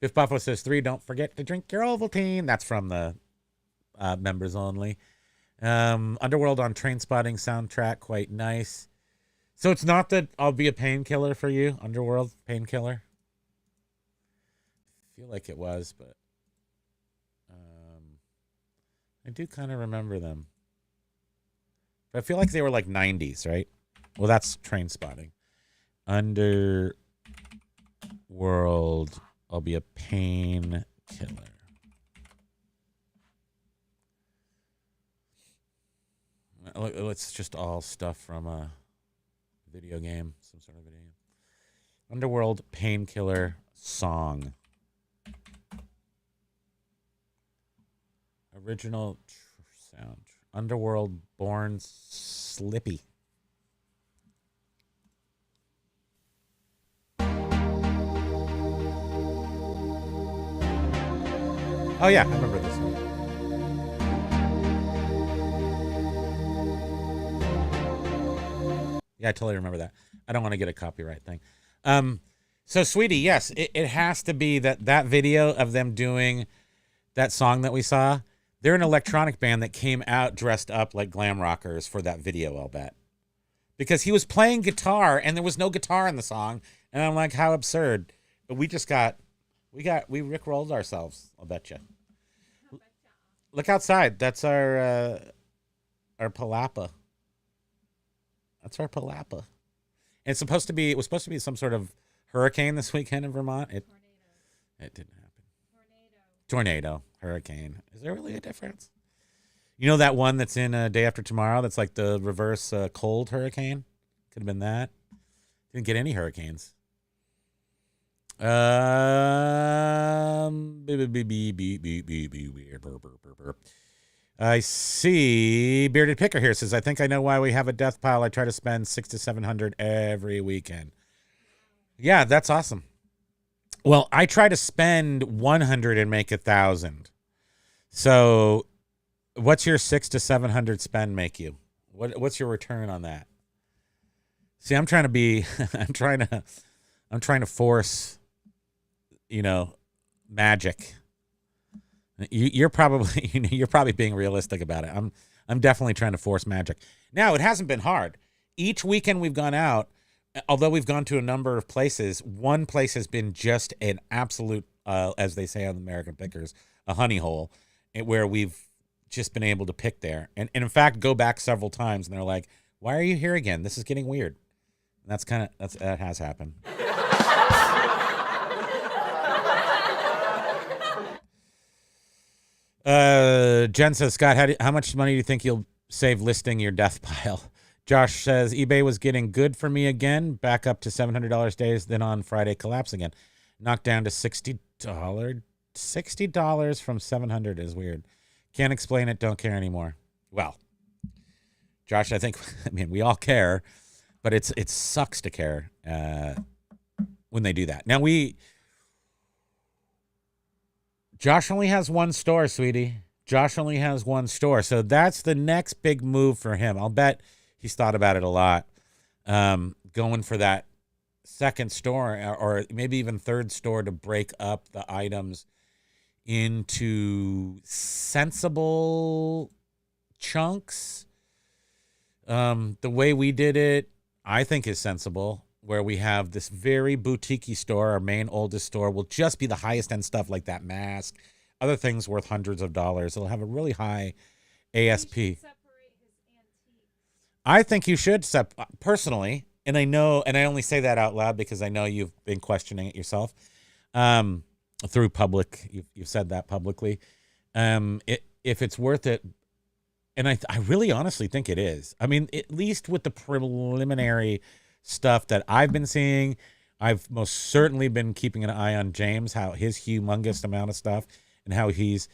Biff Buffalo says 3, don't forget to drink your Ovaltine. That's from the members only. Underworld on Train Spotting soundtrack, quite nice. So it's not that I'll be a painkiller for you, Underworld painkiller. I feel like it was, but I do kind of remember them. But I feel like they were like 90s, right? Well, that's Train Spotting. Underworld, I'll be a painkiller. It's just all stuff from a video game, some sort of video game. Underworld painkiller song. Original sound. Underworld Born Slippy. Oh yeah, I remember this one. Yeah, I totally remember that. I don't want to get a copyright thing. So sweetie, yes, it has to be that video of them doing that song that we saw. They're an electronic band that came out dressed up like glam rockers for that video, I'll bet. Because he was playing guitar and there was no guitar in the song. And I'm like, how absurd. But we rickrolled ourselves, I'll bet you. Look outside. That's our palapa. That's our palapa. And it was supposed to be some sort of hurricane this weekend in Vermont. It didn't happen. Tornado, hurricane. Is there really a difference? You know that one that's in Day After Tomorrow that's like the reverse cold hurricane? Could have been that. Didn't get any hurricanes. I see Bearded Picker here says, I think I know why we have a death pile. I try to spend $600 to $700 every weekend. Yeah, that's awesome. Well, I try to spend 100 and make 1,000. So, what's your 600 to 700 spend make you? What's your return on that? See, I'm trying to force, magic. You're probably being realistic about it. I'm definitely trying to force magic. Now, it hasn't been hard. Each weekend we've gone out, although we've gone to a number of places, one place has been just an absolute, as they say on the American Pickers, a honey hole, where we've just been able to pick there. And in fact, go back several times, and they're like, why are you here again? This is getting weird. And that has happened. Jen says, Scott, how much money do you think you'll save listing your death pile? Josh says, eBay was getting good for me again, back up to $700 days, then on Friday collapse again. Knocked down to $60. $60 from $700 is weird. Can't explain it, don't care anymore. Well, Josh, I mean, we all care, but it sucks to care when they do that. Now, Josh only has one store, sweetie. Josh only has one store. So that's the next big move for him. I'll bet he's thought about it a lot. going for that second store or maybe even third store to break up the items into sensible chunks. The way we did it, I think, is sensible, where we have this very boutique-y store. Our main oldest store will just be the highest end stuff like that mask, other things worth hundreds of dollars. It'll have a really high ASP. He should separate his antiques. I think you should personally, and I know, and I only say that out loud because I know you've been questioning it yourself, through public. You've said that publicly. If it's worth it, and I really honestly think it is. I mean, at least with the preliminary stuff that I've been seeing, I've most certainly been keeping an eye on James, how his humongous amount of stuff, and how he's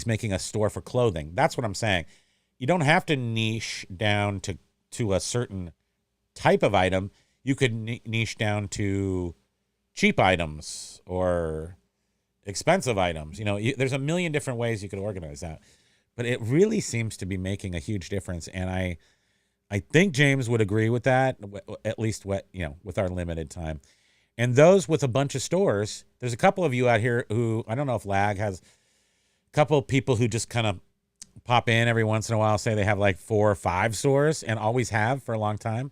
making a store for clothing. That's what I'm saying. You don't have to niche down to a certain type of item. You could niche down to cheap items or expensive items. There's a million different ways you could organize that, but it really seems to be making a huge difference. And I think James would agree with that, at least with our limited time. And those with a bunch of stores, there's a couple of you out here who, I don't know if Lag has a couple of people who just kind of pop in every once in a while, say they have like 4 or 5 stores and always have for a long time.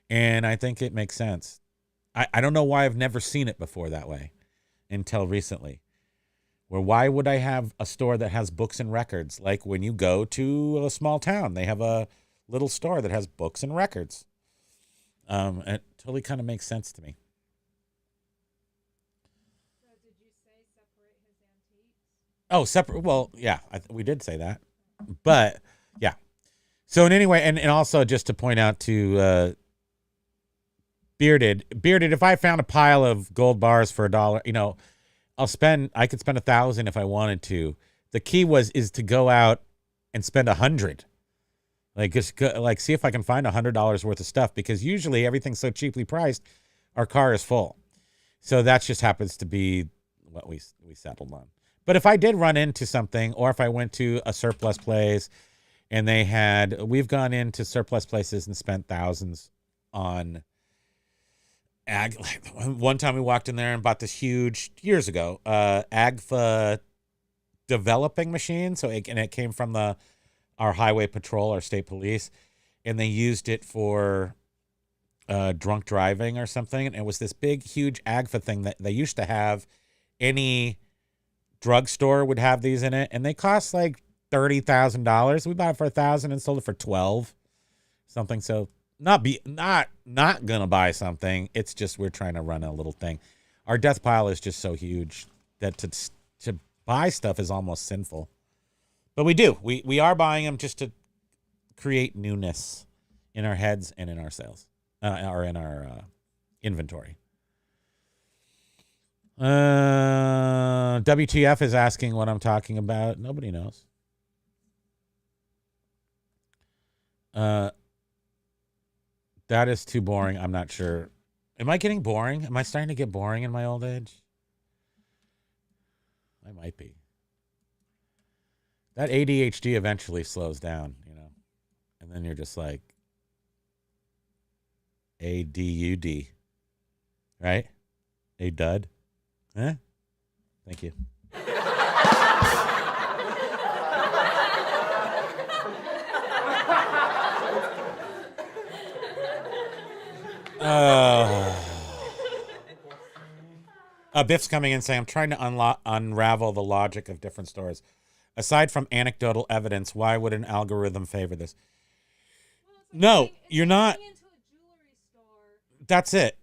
And I think it makes sense. I don't know why I've never seen it before that way until recently. Where why would I have a store that has books and records? Like when you go to a small town, they have a little store that has books and records. It totally kind of makes sense to me. So did you say separate his antiques? Oh, separate. Well, yeah, we did say that, but yeah. So in any way, and also just to point out to Bearded, if I found a pile of gold bars for $1, I could spend 1,000 if I wanted to. The key is to go out and spend 100. Like just see if I can find $100 worth of stuff, because usually everything's so cheaply priced, our car is full. So that just happens to be what we settled on. But if I did run into something, or if I went to a surplus place and we've gone into surplus places and spent thousands on ag. One time we walked in there and bought this huge, years ago, AGFA developing machine. It came from our highway patrol, our state police, and they used it for drunk driving or something. And it was this big, huge AGFA thing that they used to have. Any drugstore would have these in it, and they cost like $30,000. We bought it for $1,000 and sold it for $12,000, something. So not gonna buy something. It's just we're trying to run a little thing. Our death pile is just so huge that to buy stuff is almost sinful. But we do. We are buying them just to create newness in our heads and in our sales, or in our inventory. WTF is asking what I'm talking about. Nobody knows. That is too boring. I'm not sure. Am I getting boring? Am I starting to get boring in my old age? I might be. That ADHD eventually slows down, and then you're just like ADUD, right? A dud. Huh? Thank you. Biff's coming in saying, I'm trying to unravel the logic of different stores. Aside from anecdotal evidence, why would an algorithm favor this? No, you're not. Into a jewelry store. That's it.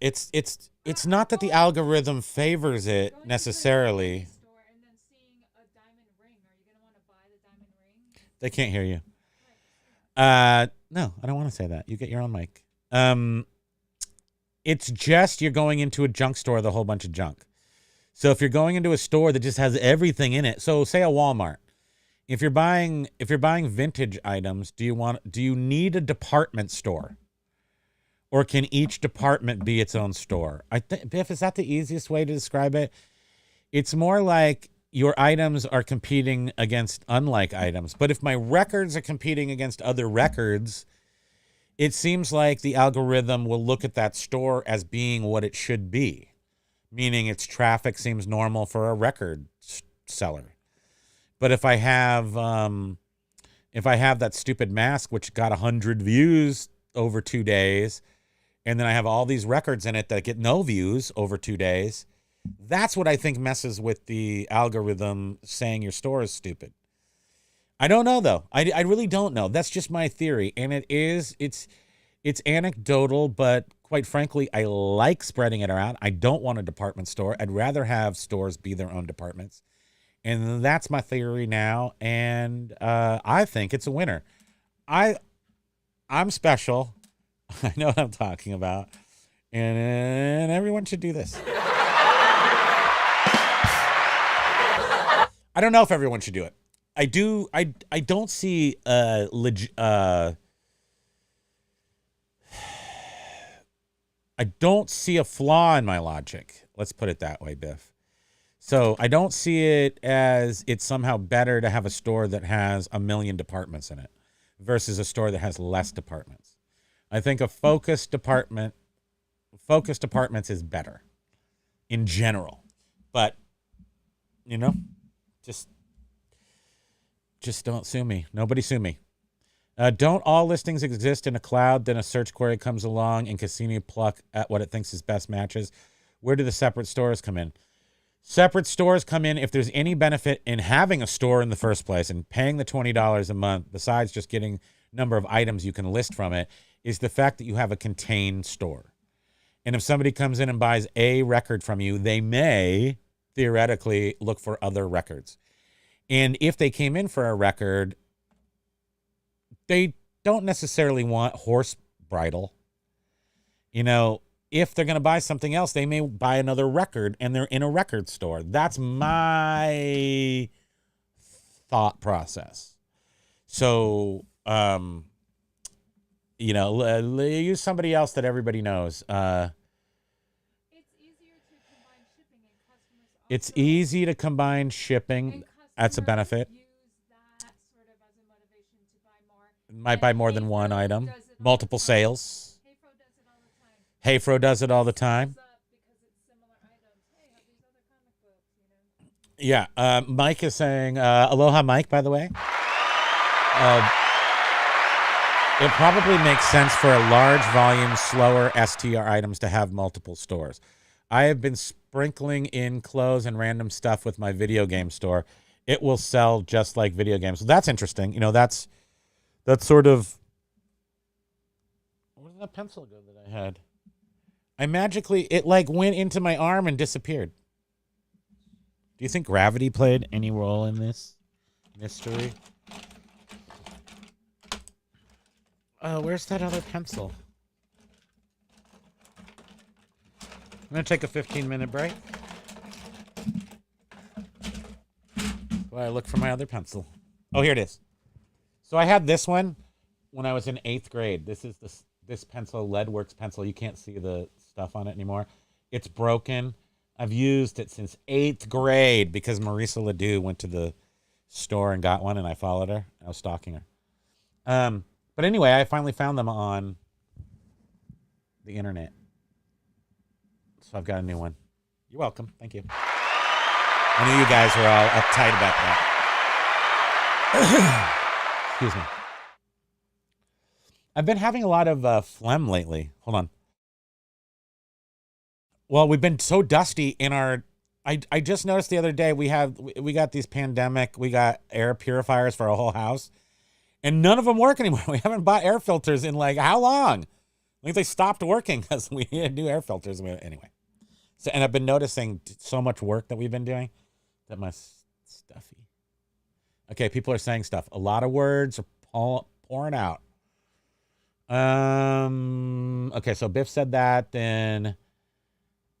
It's not that the algorithm favors it Going into a necessarily. jewelry store and then seeing a diamond ring. Are you going to want to buy the diamond ring? They can't hear you. No, I don't want to say that. You get your own mic. It's just you're going into a junk store with a whole bunch of junk. So if you're going into a store that just has everything in it, so say a Walmart. If you're buying vintage items, do you need a department store? Or can each department be its own store? I think, Biff, is that the easiest way to describe it? It's more like your items are competing against unlike items. But if my records are competing against other records, it seems like the algorithm will look at that store as being what it should be, meaning its traffic seems normal for a record seller. But if I have that stupid mask which got 100 views over 2 days, and then I have all these records in it that get no views over 2 days, that's what I think messes with the algorithm saying your store is stupid. I don't know though. I really don't know. That's just my theory, and it's anecdotal, but quite frankly, I like spreading it around. I don't want a department store. I'd rather have stores be their own departments, and that's my theory now. And I think it's a winner. I'm special. I know what I'm talking about, and everyone should do this. I don't know if everyone should do it. I do. I don't see I don't see a flaw in my logic. Let's put it that way, Biff. So I don't see it as it's somehow better to have a store that has 1 million departments in it versus a store that has less departments. I think a focused departments is better in general, but just don't sue me. Nobody sue me. Don't all listings exist in a cloud? Then a search query comes along and Cassini pluck at what it thinks is best matches. Where do the separate stores come in? Separate stores come in if there's any benefit in having a store in the first place and paying the $20 a month, besides just getting number of items you can list from it, is the fact that you have a contained store. And if somebody comes in and buys a record from you, they may theoretically look for other records. And if they came in for a record, they don't necessarily want horse bridle. If they're going to buy something else, they may buy another record and they're in a record store. That's my thought process. So, use somebody else that everybody knows. It's easier to combine shipping, and customers It's also easy to combine shipping. and That's a customers benefit. use that sort of as a motivation to buy more. Might buy And more than one Hayfro item. does it all the Multiple time. sales. Hayfro does it all the time. Hayfro does it all the time. Thumbs up because it's similar items. Hey, have these other comic books, Yeah. Mike is saying, aloha, Mike, by the way. It probably makes sense for a large volume, slower STR items to have multiple stores. I have been sprinkling in clothes and random stuff with my video game store. It will sell just like video games. So that's interesting. That's sort of. Where did that pencil go that I had? It went into my arm and disappeared. Do you think gravity played any role in this mystery? Where's that other pencil? I'm going to take a 15-minute break while I look for my other pencil. Oh, here it is. So I had this one when I was in 8th grade. This is this pencil, Leadworks pencil. You can't see the stuff on it anymore. It's broken. I've used it since 8th grade because Marisa Ledoux went to the store and got one, and I followed her. I was stalking her. But anyway, I finally found them on the internet. So I've got a new one. You're welcome. Thank you. I knew you guys were all uptight about that. Excuse me. I've been having a lot of phlegm lately. Hold on. Well, we've been so dusty in our... I just noticed the other day we got these we got air purifiers for our whole house. And none of them work anymore. We haven't bought air filters in how long? I think they stopped working because we had new air filters. Anyway. So, and I've been noticing so much work that we've been doing that my stuffy. Okay, people are saying stuff. A lot of words are pouring out. Okay, so Biff said that. Then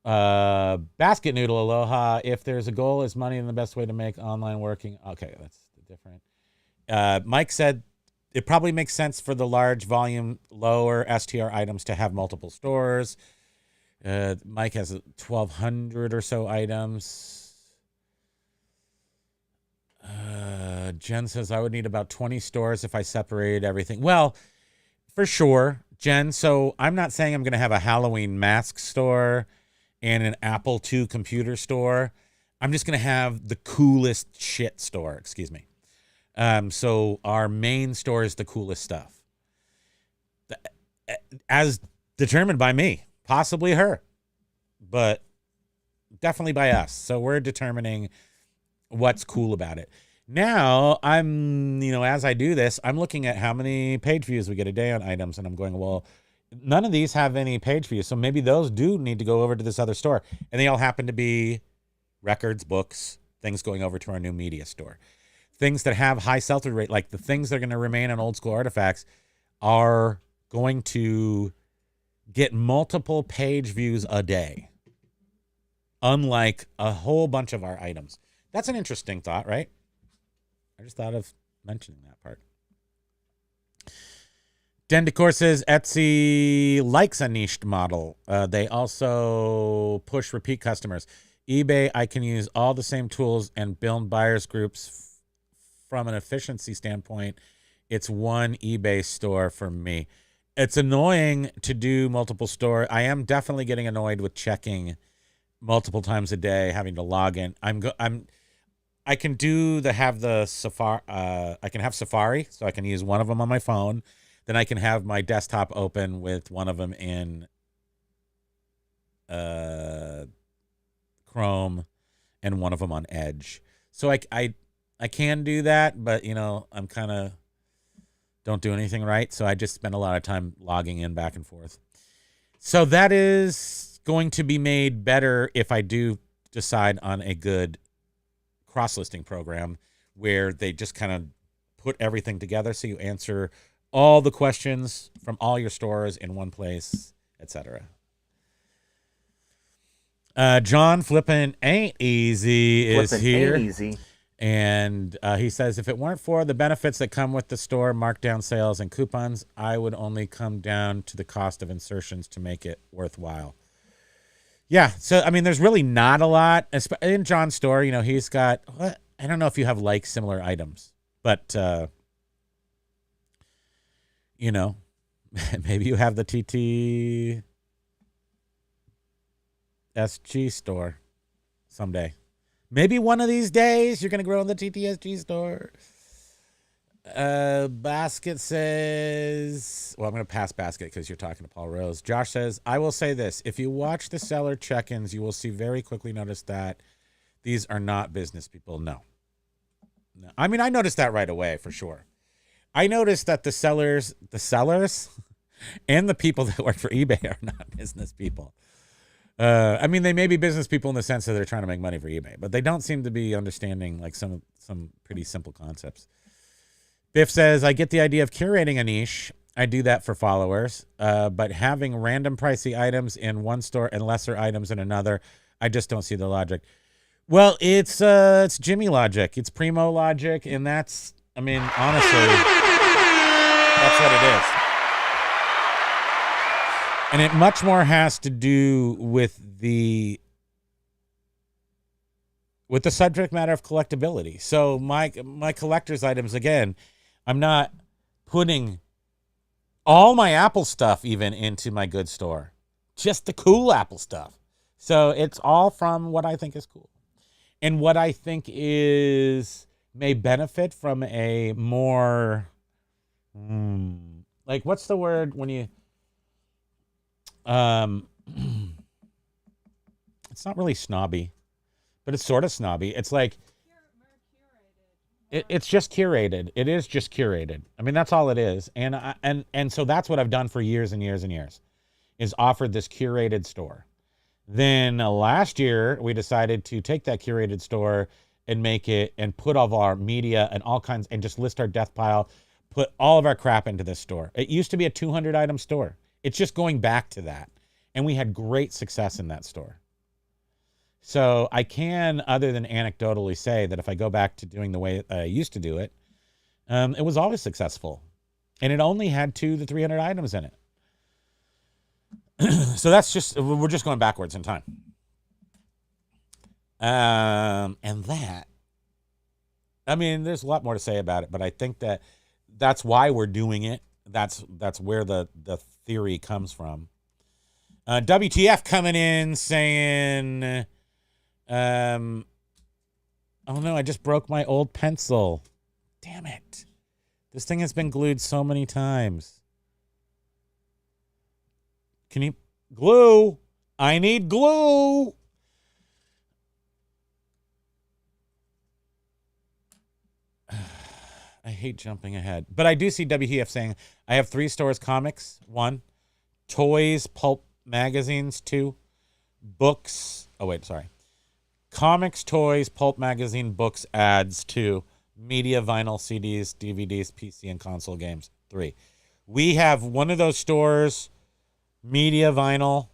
Basket Noodle, aloha. If there's a goal, is money the best way to make online working? Okay, that's different. Mike said it probably makes sense for the large volume, lower STR items to have multiple stores. Mike has 1,200 or so items. Jen says I would need about 20 stores if I separated everything. Well, for sure, Jen, so I'm not saying I'm going to have a Halloween mask store and an Apple II computer store. I'm just going to have the coolest shit store, excuse me. So our main store is the coolest stuff. As determined by me, possibly her, but definitely by us. So we're determining what's cool about it. Now I'm, as I do this, I'm looking at how many page views we get a day on items, and I'm going, well, none of these have any page views, so maybe those do need to go over to this other store. And they all happen to be records, books, things going over to our new media store. Things that have high sell-through rate, like the things that are going to remain on old school artifacts, are going to get multiple page views a day, unlike a whole bunch of our items. That's an interesting thought, right? I just thought of mentioning that part. Den Decor says Etsy likes a niched model. They also push repeat customers. eBay, I can use all the same tools and build buyers groups from an efficiency standpoint. It's one eBay store for me. It's annoying to do multiple store. I am definitely getting annoyed with checking multiple times a day, having to log in. I can have Safari. I can have Safari, so I can use one of them on my phone. Then I can have my desktop open with one of them in Chrome and one of them on Edge. So I can do that, but I'm kind of don't do anything right. So I just spend a lot of time logging in back and forth. So that is going to be made better if I do decide on a good cross-listing program where they just kind of put everything together so you answer all the questions from all your stores in one place, etc. John Flippin' Ain't Easy is here. Ain't easy. And he says, if it weren't for the benefits that come with the store, markdown sales, and coupons, I would only come down to the cost of insertions to make it worthwhile. Yeah, so, there's really not a lot. In John's store, he's got, I don't know if you have similar items, but, maybe you have the TTSG store someday. Maybe one of these days you're going to grow in the TTSG store. Basket says, well, I'm going to pass Basket because you're talking to Paul Rose. Josh says, I will say this. If you watch the seller check-ins, you will very quickly notice that these are not business people. No. I noticed that right away for sure. I noticed that the sellers and the people that work for eBay are not business people. They may be business people in the sense that they're trying to make money for eBay, but they don't seem to be understanding some pretty simple concepts. Biff says, I get the idea of curating a niche. I do that for followers, but having random pricey items in one store and lesser items in another, I just don't see the logic. Well, it's Jimmy logic. It's Primo logic, and that's, honestly, that's what it is. And it much more has to do with the subject matter of collectability. So my collector's items, again, I'm not putting all my Apple stuff even into my good store, just the cool Apple stuff. So it's all from what I think is cool and what I think may benefit from a more, what's the word when you, it's not really snobby, but it's sort of snobby. It's like, it's just curated. It is just curated. That's all it is. And so that's what I've done for years and years and years, is offered this curated store. Then last year we decided to take that curated store and make it and put all of our media and all kinds and just list our death pile, put all of our crap into this store. It used to be a 200 item store. It's just going back to that. And we had great success in that store. So I can, other than anecdotally, say that if I go back to doing the way I used to do it, it was always successful. And it only had 200 to 300 items in it. So we're just going backwards in time. And that, there's a lot more to say about it, but I think that's why we're doing it. That's where the theory comes from. WTF coming in saying, oh no, I just broke my old pencil. Damn it. This thing has been glued so many times. Can you glue? I need glue. I hate jumping ahead. But I do see WTF saying, I have 3 stores: comics, 1, toys, pulp magazines, 2, books. Oh, wait, sorry. Comics, toys, pulp magazine, books, ads, 2, media, vinyl, CDs, DVDs, PC, and console games, 3. We have one of those stores, media, vinyl,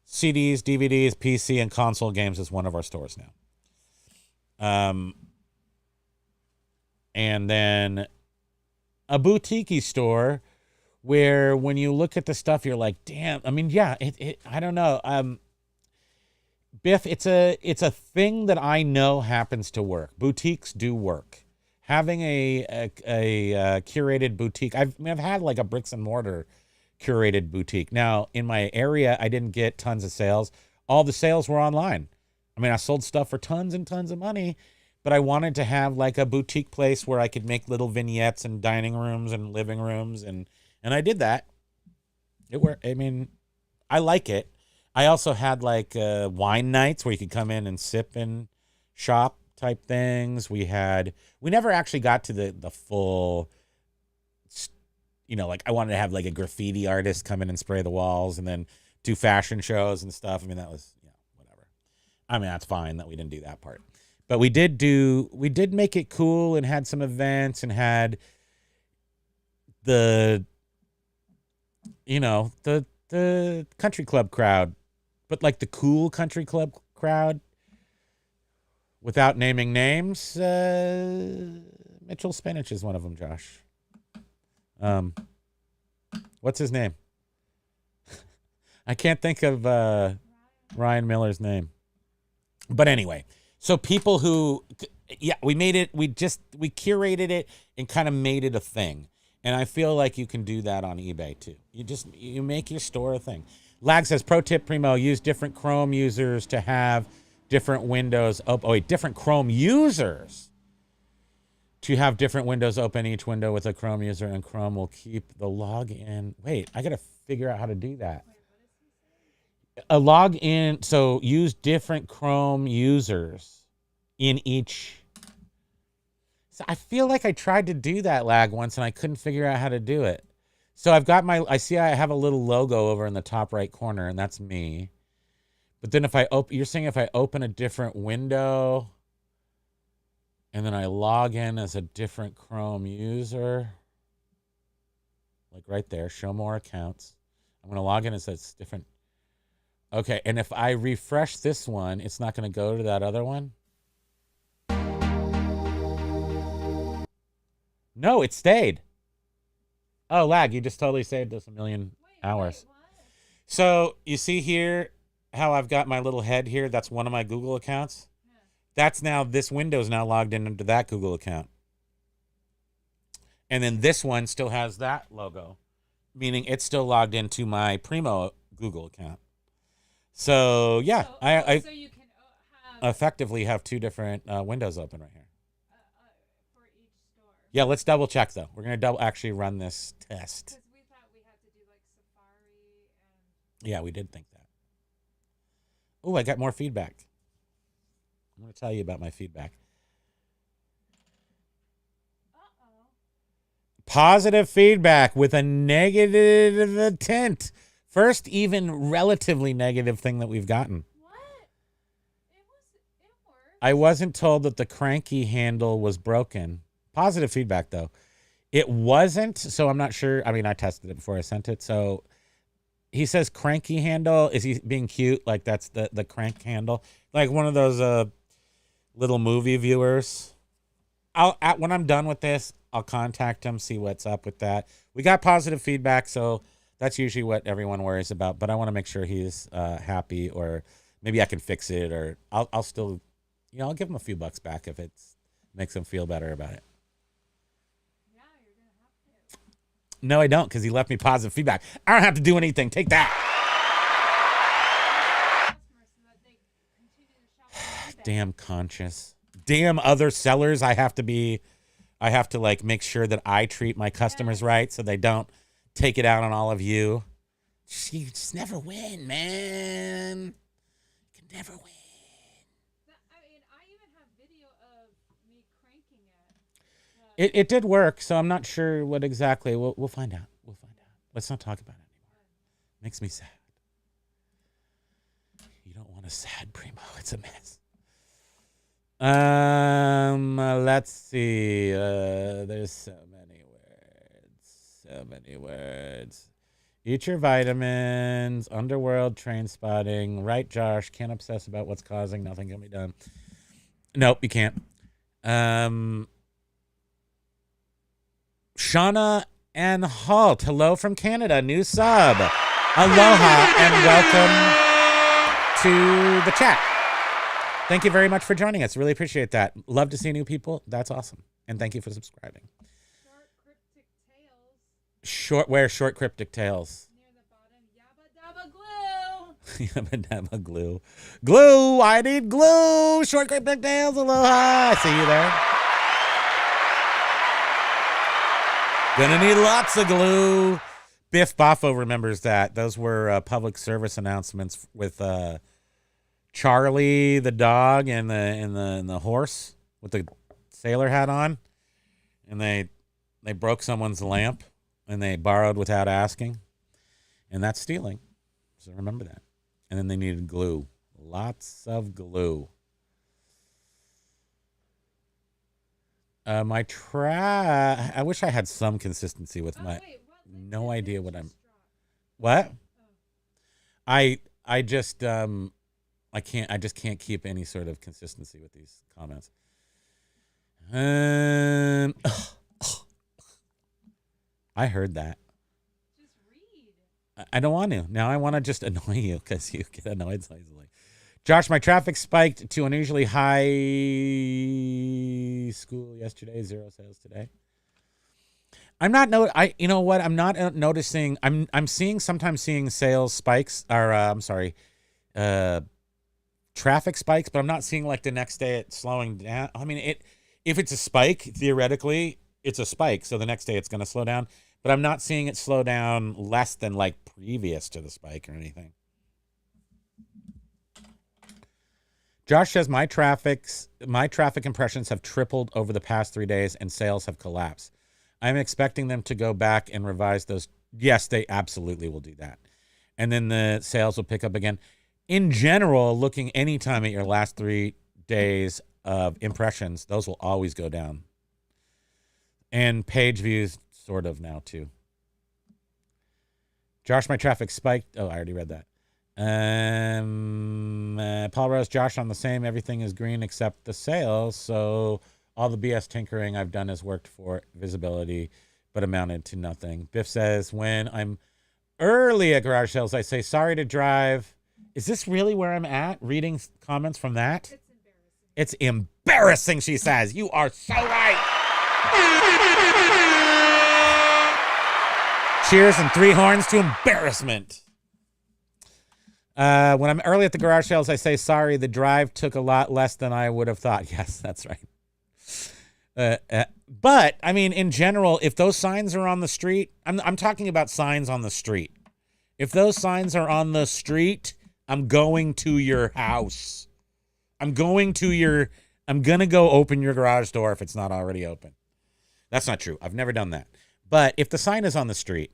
CDs, DVDs, PC, and console games is one of our stores now. And then a boutique store where when you look at the stuff, you're like, damn. I mean, yeah, I don't know. Biff, it's a thing that I know happens to work. Boutiques do work. Having a curated boutique, I've had like a bricks and mortar curated boutique. Now, in my area, I didn't get tons of sales. All the sales were online. I mean, I sold stuff for tons and tons of money, but I wanted to have like a boutique place where I could make little vignettes and dining rooms and living rooms, and I did that. It worked. I mean, I like it. I also had like wine nights where you could come in and sip and shop type things. We never actually got to the full, like I wanted to have like a graffiti artist come in and spray the walls and then do fashion shows and stuff. I mean, that was, whatever. I mean, that's fine that we didn't do that part. But we did make it cool and had some events and had the country club crowd, but like the cool country club crowd without naming names. Mitchell Spinach is one of them, Josh. What's his name? I can't think of Ryan Miller's name. But anyway, so people who, we made it, we curated it and kind of made it a thing. And I feel like you can do that on eBay too. You make your store a thing. Lag says, pro tip, Primo, use different Chrome users to have different windows. Different Chrome users to have different windows open, each window with a Chrome user, and Chrome will keep the login. Wait, I got to figure out how to do that. A login, so use different Chrome users in each. So I feel like I tried to do that, Lag, once, and I couldn't figure out how to do it. So I've got I have a little logo over in the top right corner, and that's me. But then if you're saying if I open a different window and then I log in as a different Chrome user, like right there, show more accounts. I'm going to log in as a different. Okay, and if I refresh this one, it's not going to go to that other one? No, it stayed. Oh, Lag, you just totally saved us 1,000,000 hours. What? So you see here how I've got my little head here? That's one of my Google accounts. Yeah. That's now, this window's now logged into that Google account. And then this one still has that logo, meaning it's still logged into my Primo Google account. So yeah, So you can have effectively have 2 different windows open right here. for each store. Yeah, let's double check though. We're gonna actually run this test. Because we thought we had to do like Safari and. Yeah, we did think that. Oh, I got more feedback. I'm gonna tell you about my feedback. Uh-oh. Positive feedback with a negative tint. First, even relatively negative thing that we've gotten. What? It worked. I wasn't told that the cranky handle was broken. Positive feedback, though. It wasn't, so I'm not sure. I mean, I tested it before I sent it. So he says cranky handle. Is he being cute? Like that's the crank handle? Like one of those little movie viewers. When I'm done with this, I'll contact him, see what's up with that. We got positive feedback, so that's usually what everyone worries about. But I want to make sure he's happy, or maybe I can fix it, or I'll still, I'll give him a few bucks back if it makes him feel better about it. Yeah, you're gonna have to. No, I don't, because he left me positive feedback. I don't have to do anything. Take that. Customers so that they continue to shop on eBay. Damn conscious. Damn other sellers. I have to like make sure that I treat my customers right so they don't take it out on all of you. You just never win, man. You can never win. I mean, I even have video of me cranking it. It did work, so I'm not sure what exactly. We'll find out. We'll find out. Let's not talk about it anymore. Makes me sad. You don't want a sad Primo. It's a mess. Let's see. There's so many words. So many words. Eat your vitamins. Underworld train spotting. Right, Josh. Can't obsess about what's causing. Nothing can be done. Nope, you can't. Shauna and Halt. Hello from Canada. New sub. Aloha and welcome to the chat. Thank you very much for joining us. Really appreciate that. Love to see new people. That's awesome. And thank you for subscribing. Short cryptic tales Short cryptic tales. near the bottom. Yabba dabba glue. Yabba dabba glue. Glue. I need glue. Short cryptic tales. Aloha. I see you there. Gonna need lots of glue. Biff Boffo remembers that. Those were public service announcements with Charlie the dog and the horse with the sailor hat on, and they broke someone's lamp and they borrowed without asking, and that's stealing. So remember that. And then they needed glue, lots of glue. I wish I had some consistency with my. Wait, what? No idea what I'm. Just What? Oh. I just I just can't keep any sort of consistency with these comments. I heard that. Just read. I don't want to. Now I want to just annoy you because you get annoyed so easily. Josh, my traffic spiked to unusually high school yesterday. 0 sales today. I'm not you know what? I'm not noticing. I'm sometimes seeing sales spikes or traffic spikes, but I'm not seeing like the next day it slowing down. I mean, if it's a spike, theoretically, it's a spike. So the next day it's going to slow down, but I'm not seeing it slow down less than like previous to the spike or anything. Josh says my traffic impressions have tripled over the past 3 days and sales have collapsed. I'm expecting them to go back and revise those. Yes, they absolutely will do that. And then the sales will pick up again. In general, looking anytime at your last 3 days of impressions, those will always go down. And page views sort of now too. Josh, my traffic spiked. Oh, I already read that. Paul Rose, Josh on the same. Everything is green except the sales. So all the BS tinkering I've done has worked for visibility, but amounted to nothing. Biff says, when I'm early at garage sales, I say, sorry to drive. Is this really where I'm at? Reading comments from that? It's embarrassing. It's embarrassing, she says. You are so right. Cheers and 3 horns to embarrassment. When I'm early at the garage sales, I say, sorry, the drive took a lot less than I would have thought. Yes, that's right. But, I mean, in general, if those signs are on the street, I'm talking about signs on the street. If those signs are on the street, I'm going to your house. I'm going to go open your garage door if it's not already open. That's not true. I've never done that. But if the sign is on the street,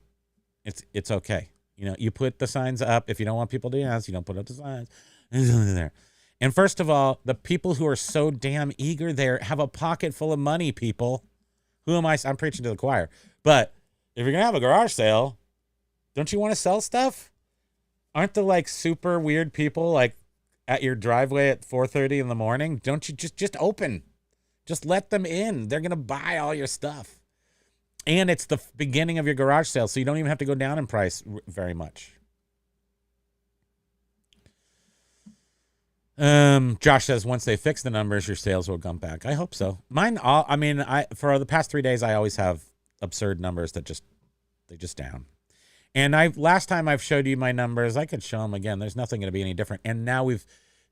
it's okay. You know, you put the signs up. If you don't want people to ask, you don't put up the signs. There. And first of all, the people who are so damn eager there have a pocket full of money, people. Who am I? I'm preaching to the choir. But if you're going to have a garage sale, don't you want to sell stuff? Aren't the like super weird people like at your driveway at 4:30 in the morning? Don't you just open? Just let them in. They're going to buy all your stuff. And it's the beginning of your garage sale, so you don't even have to go down in price very much. Josh says once they fix the numbers, your sales will come back. I hope so. For the past 3 days, I always have absurd numbers that just They're just down. And last time I've showed you my numbers, I could show them again. There's nothing going to be any different. And now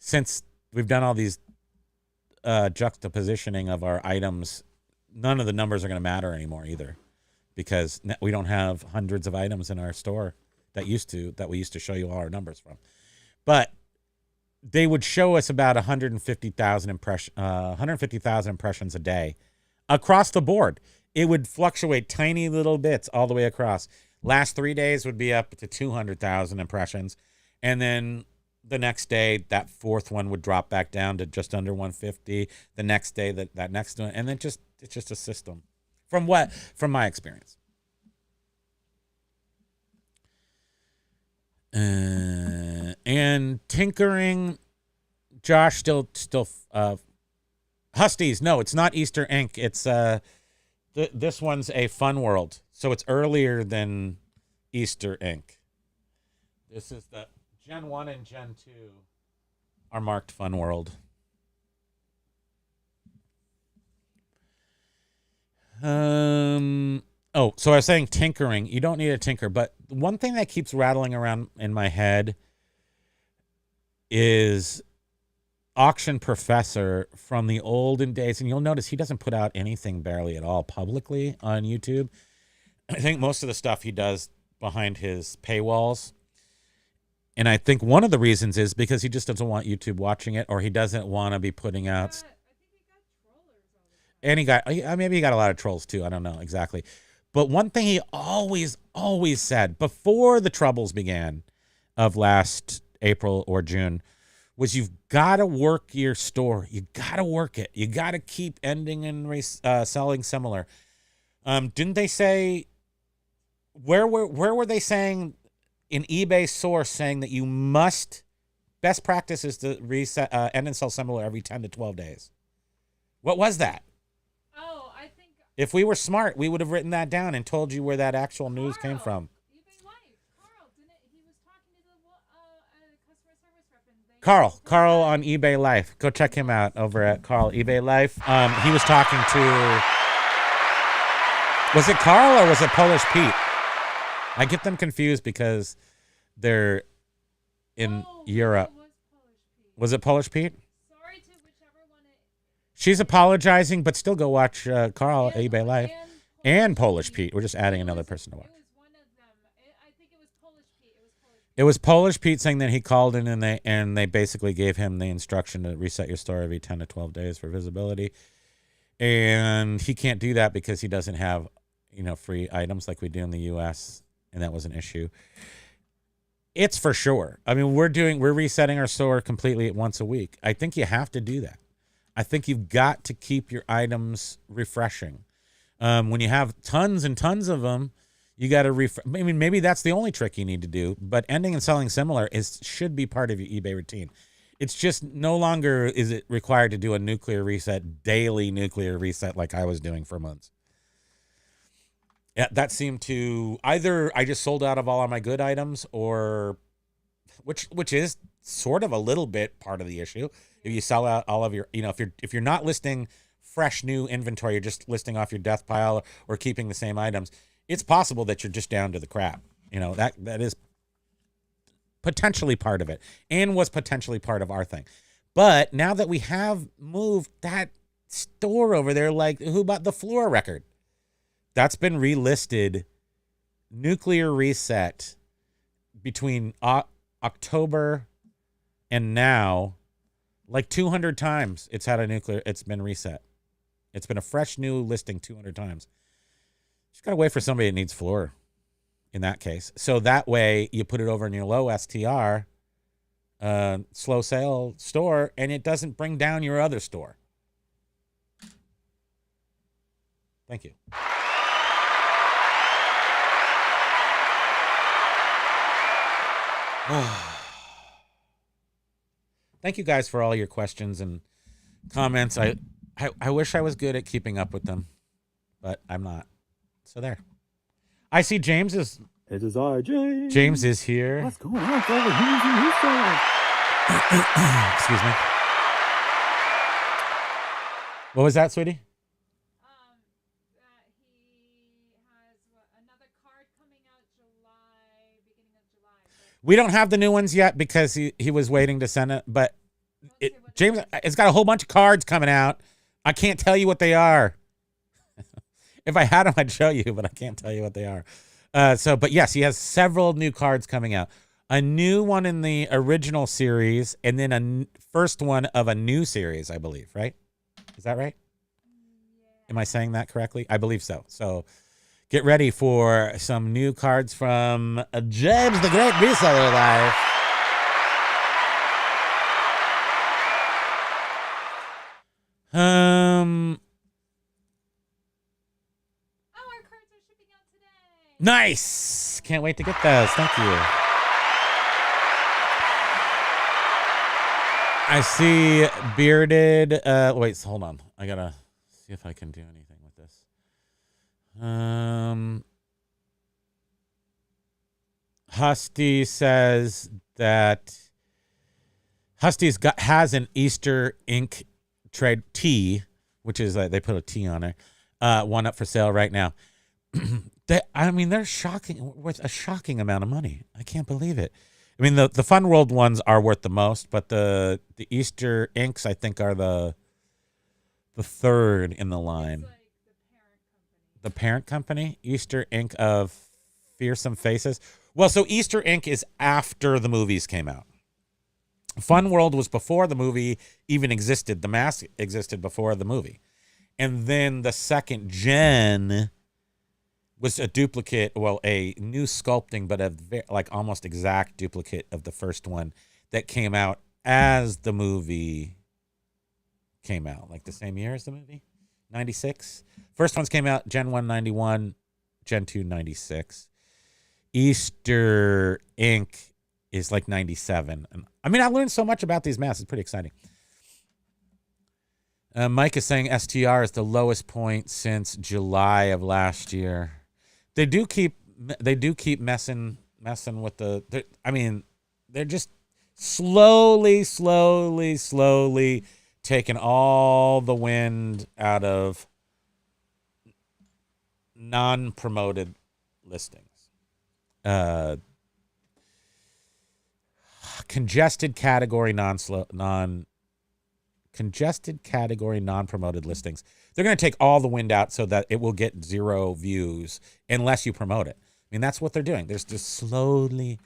since we've done all these juxtapositioning of our items, none of the numbers are going to matter anymore either, because we don't have hundreds of items in our store that we used to show you all our numbers from. But they would show us about 150,000 impressions a day across the board. It would fluctuate tiny little bits all the way across. Last 3 days would be up to 200,000 impressions. And then the next day, that fourth one would drop back down to just under 150. The next day, that next one. And then it's just a system from my experience. And tinkering, Josh still Husties. No, it's not Easter Inc. It's this one's a Fun World, so it's earlier than Easter Inc. This is the Gen 1 and Gen 2 are marked Fun World. Oh, so I was saying tinkering. You don't need a tinker, but one thing that keeps rattling around in my head is Auction Professor from the olden days. And you'll notice he doesn't put out anything barely at all publicly on YouTube. I think most of the stuff he does behind his paywalls. And I think one of the reasons is because he just doesn't want YouTube watching it, or he doesn't want to be putting out. I think he got trollers all the time. And maybe he got a lot of trolls too. I don't know exactly. But one thing he always said before the troubles began of last April or June was, you've got to work your store. You got to work it. You got to keep ending and selling similar. Didn't they say, where were they saying in eBay source saying that you must, best practice is to end and sell similar every 10 to 12 days? What was that? Oh, I think If we were smart, we would have written that down and told you where that actual news came from. eBay Live. Carl, he was talking to the customer service rep, and Carl on eBay Life. Go check him out over at Carl eBay Life. He was talking to, was it Carl or was it Polish Pete? I get them confused because they're in Europe. Was it Polish Pete? Sorry to whichever one it. She's apologizing, but still go watch Carl eBay Live and Polish Pete. We're just adding another person to watch. It was one of them. I think it was Polish Pete. It was Polish Pete saying that he called in and they basically gave him the instruction to reset your store every 10 to 12 days for visibility. And he can't do that because he doesn't have, free items like we do in the US, and that was an issue. It's for sure. I mean, we're resetting our store completely once a week. I think you have to do that. I think you've got to keep your items refreshing. When you have tons and tons of them, you got to I mean, maybe that's the only trick you need to do, but ending and selling similar should be part of your eBay routine. It's just no longer is it required to do a daily nuclear reset like I was doing for months. Yeah, that seemed to either I just sold out of all of my good items, or which is sort of a little bit part of the issue. If you sell out all of your, if you're not listing fresh new inventory, you're just listing off your death pile or keeping the same items, it's possible that you're just down to the crap. That is potentially part of it, and was potentially part of our thing. But now that we have moved that store over there, like who bought the Flora record? That's been relisted, nuclear reset between October and now, like 200 times. It's been reset. It's been a fresh new listing 200 times. Just got to wait for somebody that needs floor in that case. So that way you put it over in your low STR, slow sale store, and it doesn't bring down your other store. Thank you. Thank you guys for all your questions and comments. I wish I was good at keeping up with them, but I'm not. So there. I see James is. It is I, James. James is here. What's going on, brother? Who's in your side? Excuse me. What was that, sweetie? He has another card coming We don't have the new ones yet because he was waiting to send it. But James, it's got a whole bunch of cards coming out. I can't tell you what they are. If I had them, I'd show you, but I can't tell you what they are. But yes, he has several new cards coming out. A new one in the original series, and then a first one of a new series, I believe, right? Is that right? Am I saying that correctly? I believe so. So get ready for some new cards from James the Great Reseller Life. Oh, our cards are shipping out today. Nice. Can't wait to get those. Thank you. I see bearded. Wait, hold on. I gotta see if I can do anything with this. Husty says that has an Easter ink trade tea, which is they put a T on it. One up for sale right now. They're shocking, worth a shocking amount of money. I can't believe it. I mean, the Fun World ones are worth the most, but the Easter inks, I think, are the third in the line. It's like The parent company, Easter ink of Fearsome Faces. Well, so Easter ink is after the movies came out. Fun World was before the movie even existed. The mask existed before the movie. And then the second gen was a duplicate, well, a new sculpting, but like almost exact duplicate of the first one that came out as the movie came out, like the same year as the movie, 96. First ones came out, Gen 1, 91, Gen 2, 96. Easter ink is like 97. And I mean, I learned so much about these masks. It's pretty exciting. Mike is saying STR is the lowest point since July of last year. They do keep messing with they're just slowly taking all the wind out of non-promoted listings. Congested category non-promoted listings. They're going to take all the wind out so that it will get 0 views unless you promote it. I mean, that's what they're doing. They're just slowly.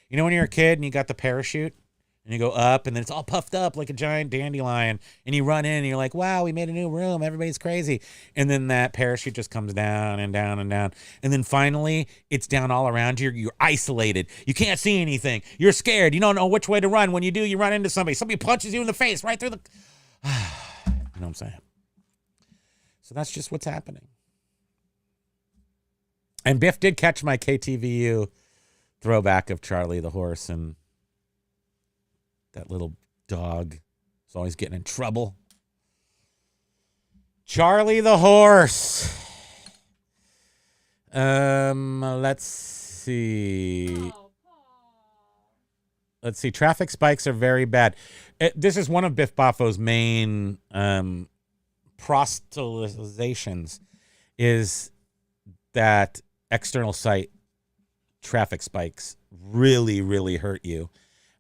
You know when you're a kid and you got the parachute and you go up and then it's all puffed up like a giant dandelion and you run in and you're like, wow, we made a new room. Everybody's crazy. And then that parachute just comes down and down and down. And then finally it's down all around you. You're isolated. You can't see anything. You're scared. You don't know which way to run. When you do, you run into somebody. Somebody punches you in the face right through the... You know what I'm saying? So that's just what's happening. And Biff did catch my KTVU throwback of Charlie the horse, and that little dog is always getting in trouble. Charlie the horse. Let's see. Let's see. Traffic spikes are very bad. This is one of Biff Baffo's main proselytizations, is that external site traffic spikes really hurt you.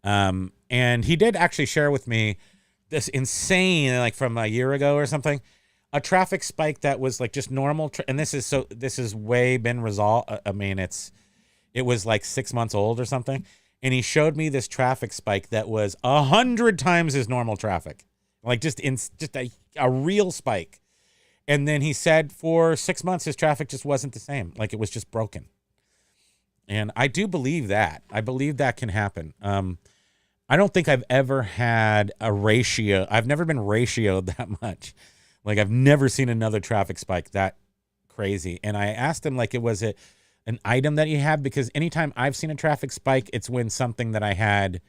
And he did actually share with me this insane, like from a year ago or something, a traffic spike that was like just normal. And this is way been resolved. I mean, it was like 6 months old or something. And he showed me this traffic spike that was 100 times his normal traffic, like just a real spike. And then he said for 6 months, his traffic just wasn't the same. Like it was just broken. And I do believe that. I believe that can happen. I don't think I've ever had a ratio. I've never been ratioed that much. Like I've never seen another traffic spike that crazy. And I asked him, like, was it an item that he had? Because anytime I've seen a traffic spike, it's when something that I had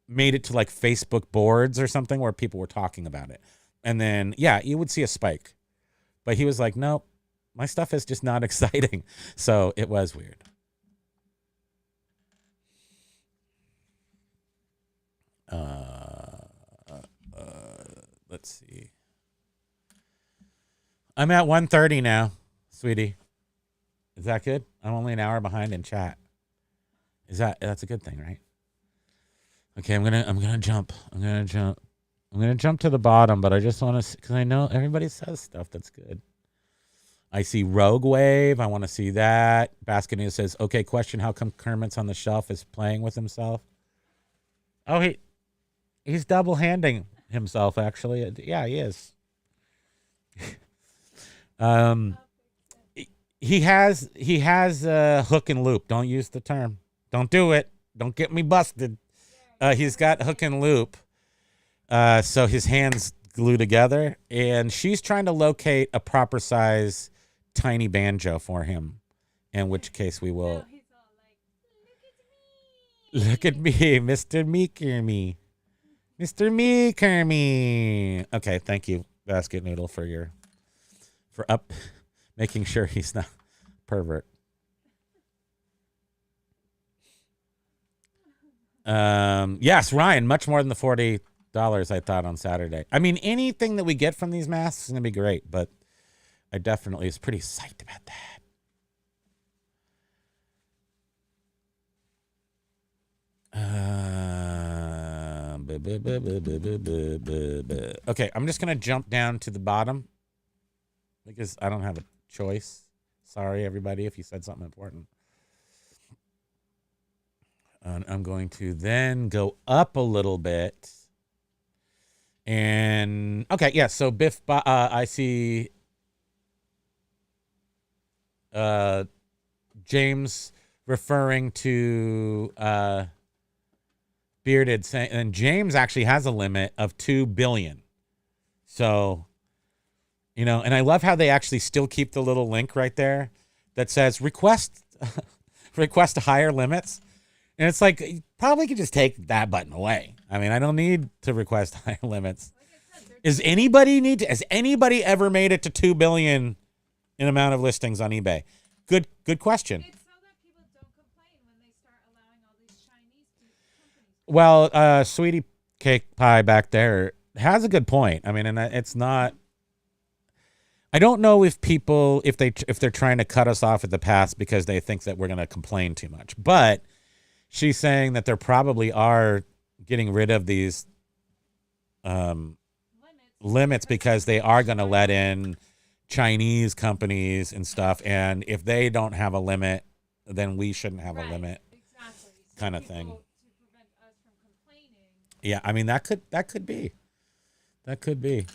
made it to like Facebook boards or something where people were talking about it. And then, yeah, you would see a spike. But he was like, nope, my stuff is just not exciting. So it was weird. Let's see. I'm at 1:30 now, sweetie. Is that good? I'm only an hour behind in chat. That's a good thing, right? Okay, I'm gonna jump. I'm gonna jump to the bottom, but I just want to, because I know everybody says stuff that's good. I see Rogue Wave. I want to see that. Basket News says, okay, question, how come Kermit's on the shelf is playing with himself? Oh, he's double-handing himself, actually. Yeah, he is. He has hook and loop. Don't use the term. Don't do it. Don't get me busted. He's got hook and loop. So his hands glue together, and she's trying to locate a proper size tiny banjo for him, in which case we will. Now he's all like, Look at me, Mr. Meekermy. Mr. Meekermy. Okay, thank you, Basket Noodle, for making sure he's not pervert. Yes, Ryan, much more than the $40 I thought on Saturday. I mean, anything that we get from these masks is gonna be great, but I definitely was pretty psyched about that. Okay, I'm just gonna jump down to the bottom because I don't have a choice. Sorry, everybody, if you said something important. And I'm going to then go up a little bit. And okay, yeah. So Biff, I see James referring to Bearded saying, and James actually has a limit of 2 billion. So, and I love how they actually still keep the little link right there that says request higher limits. And it's like, you probably could just take that button away. I mean, I don't need to request higher limits. Has anybody ever made it to 2 billion in amount of listings on eBay? Good question. it's so that people don't complain when they start allowing all these Chinese companies. Well, Sweetie Cake Pie back there has a good point. I mean, and it's not. I don't know if they're trying to cut us off at the pass because they think that we're going to complain too much. But she's saying that there probably are getting rid of these limits because they are going to let in Chinese companies and stuff. And if they don't have a limit, then we shouldn't have a limit. Exactly. Kind of thing. To prevent us from complaining. Yeah, I mean, that could be. That could be.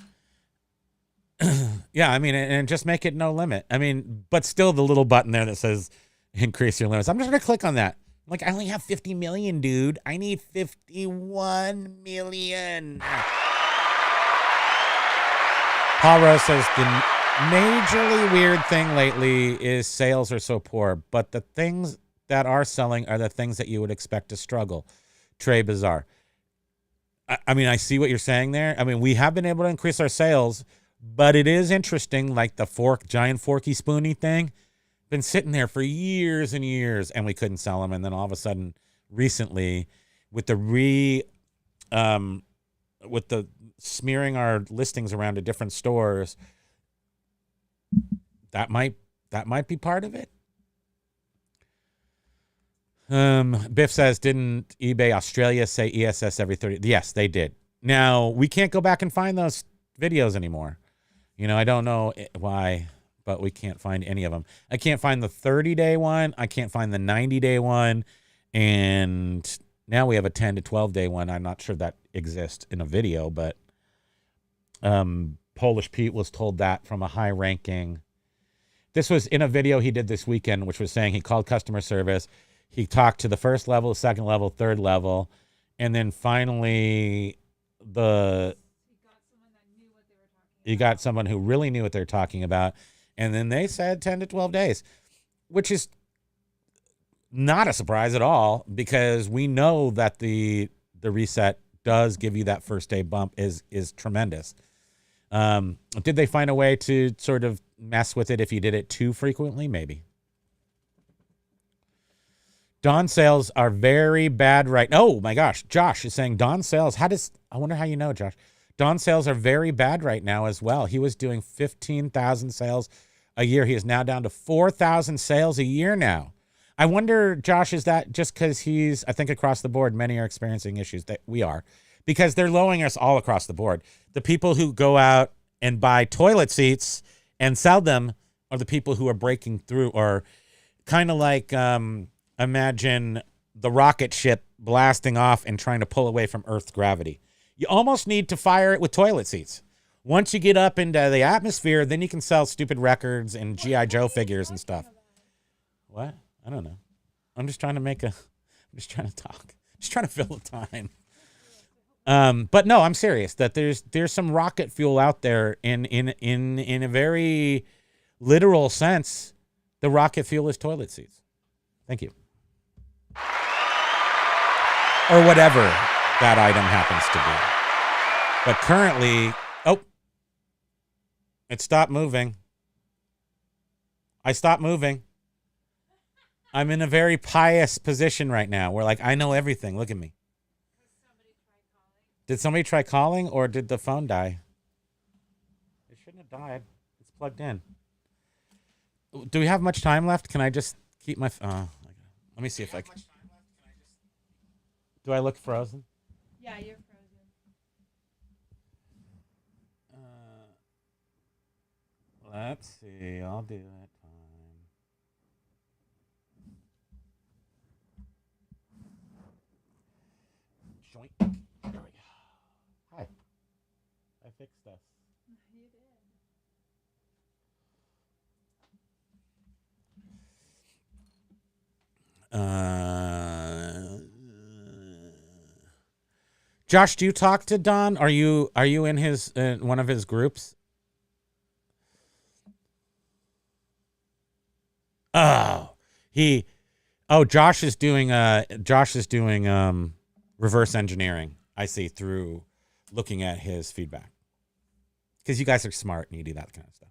Yeah, I mean, and just make it no limit. I mean, but still the little button there that says increase your limits. I'm just going to click on that. Like, I only have 50 million, dude. I need 51 million. Paul Rose says the majorly weird thing lately is sales are so poor, but the things that are selling are the things that you would expect to struggle. Trey Bizarre. I mean, I see what you're saying there. I mean, we have been able to increase our sales, but it is interesting, like the giant forky spoony thing. Been sitting there for years and years, and we couldn't sell them. And then all of a sudden, recently, with the smearing our listings around to different stores, that might be part of it. Biff says, didn't eBay Australia say ESS every 30? Yes, they did. Now we can't go back and find those videos anymore. I don't know why, but we can't find any of them. I can't find the 30-day one. I can't find the 90-day one. And now we have a 10 to 12-day one. I'm not sure that exists in a video, but Polish Pete was told that from a high-ranking. This was in a video he did this weekend, which was saying he called customer service. He talked to the first level, second level, third level, and then finally he got someone who really knew what they're talking about. And then they said 10 to 12 days, which is not a surprise at all because we know that the reset does give you that first day bump is tremendous. Did they find a way to sort of mess with it if you did it too frequently? Maybe. Dawn sales are very bad right. Oh my gosh. Josh is saying Dawn sales. I wonder how you know, Josh. Dawn sales are very bad right now as well. He was doing 15,000 sales a year. He is now down to 4,000 sales a year now. I wonder, Josh, is that just because I think across the board, many are experiencing issues that we are, because they're lowering us all across the board. The people who go out and buy toilet seats and sell them are the people who are breaking through, or kind of like imagine the rocket ship blasting off and trying to pull away from Earth's gravity. You almost need to fire it with toilet seats. Once you get up into the atmosphere, then you can sell stupid records and G.I. Joe figures and stuff. What? I don't know. I'm just trying to talk. Just trying to fill the time. But no, I'm serious that there's some rocket fuel out there in a very literal sense. The rocket fuel is toilet seats. Thank you. Or whatever that item happens to be. But currently, it stopped moving. I stopped moving. I'm in a very pious position right now where, like, I know everything. Look at me. Did somebody try calling, or did the phone die? It shouldn't have died. It's plugged in. Do we have much time left? Can I just keep my... let me see if I can... Do I look frozen? Yeah, you're frozen. Let's see. I'll do that time. Joink. There we go. Hi. I fixed us. You did. Josh, do you talk to Don? Are you in his one of his groups? Josh is doing reverse engineering. I see, through looking at his feedback, because you guys are smart and you do that kind of stuff.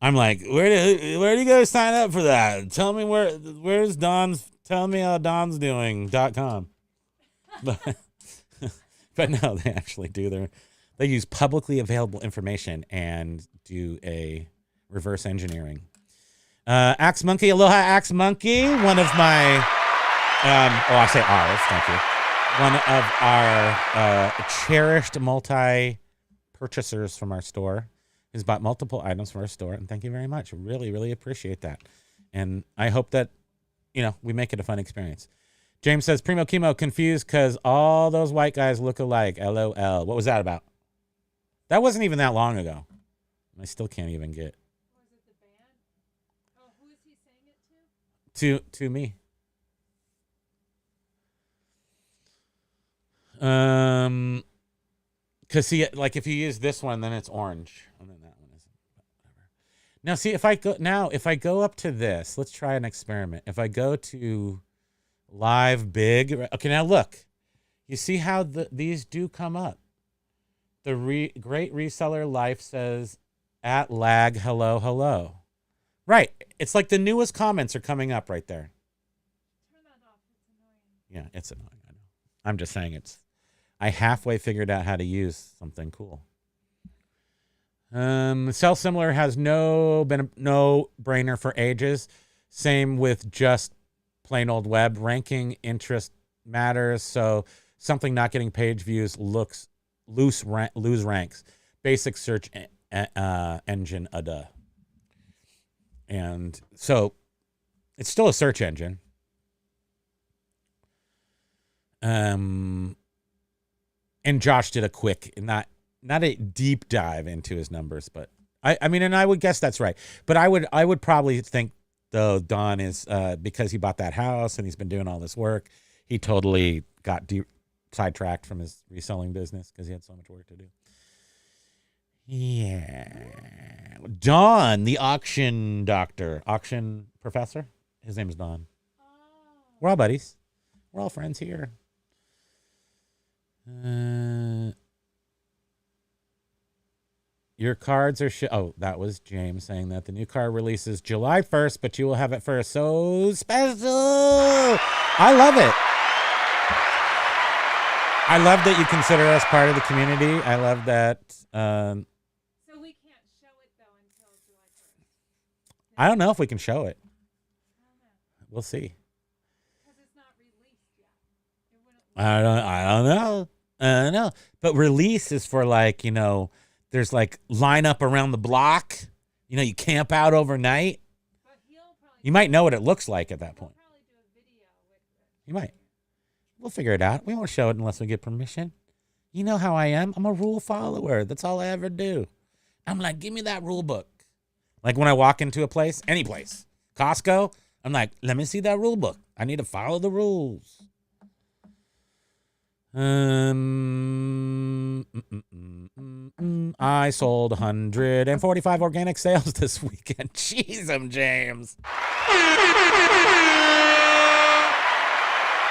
I'm like, where do you guys sign up for that? Tell me where's Don's. Tell me how Don's doing.com. But no, they actually do. They use publicly available information and do a reverse engineering. Axe Monkey, aloha, Axe Monkey. One of my, I say ours, thank you. One of our cherished multi-purchasers from our store has bought multiple items from our store, and thank you very much. Really, really appreciate that. And I hope that, we make it a fun experience. James says, Primo Kimo confused because all those white guys look alike. LOL. What was that about? That wasn't even that long ago. I still can't even get. Was it the band? Oh, who is he saying it To me. Because if you use this one, then it's orange, and then that one is whatever. Now, see, if I go up to this, let's try an experiment. If I go to live big, okay, now look, you see how these do come up. The great reseller life says at lag hello. Right, it's like the newest comments are coming up right there. Turn that off. It's annoying. Yeah, it's annoying. I know. I'm just saying I halfway figured out how to use something cool. Sell Similar has been a no-brainer for ages. Same with just plain old web. Ranking interest matters, so something not getting page views lose ranks. Basic search engine ada. And so it's still a search engine. And Josh did a quick, not a deep dive into his numbers, but I mean, and I would guess that's right. But I would probably think, though, Don is because he bought that house and he's been doing all this work, he totally got sidetracked from his reselling business because he had so much work to do. Yeah. Don, the auction professor. His name is Don. Oh. We're all buddies. We're all friends here. Your cards are that was James saying that the new car releases July 1st, but you will have it first. So special. I love it. I love that you consider us part of the community. I love that. So we can't show it though until July 1st. I don't know if we can show it. I don't know. We'll see. Because it's not released yet. It wouldn't I don't know. I don't know. But release is for like, there's like line up around the block. You camp out overnight. But he'll probably You might know what it looks like at that he'll point. probably do a video with it. You might. We'll figure it out. We won't show it unless we get permission. You know how I am. I'm a rule follower. That's all I ever do. I'm like, give me that rule book. Like when I walk into a place, any place, Costco, I'm like, let me see that rule book. I need to follow the rules. I sold 145 organic sales this weekend. Jeez, James.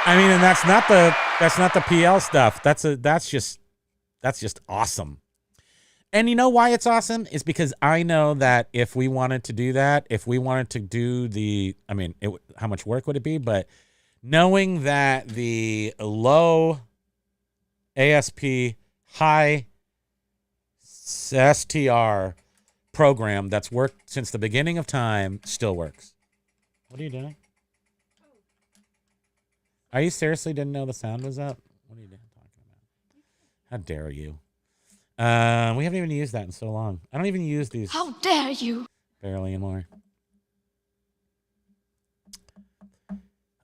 I mean, and that's not the PL stuff. That's just awesome. And you know why it's awesome? Is because I know that if we wanted to do that, if we wanted to do how much work would it be? But knowing that the low ASP, high STR program that's worked since the beginning of time still works. What are you doing? Are you seriously didn't know the sound was up? What are you talking about? How dare you? We haven't even used that in so long. I don't even use these. How dare you? Barely anymore.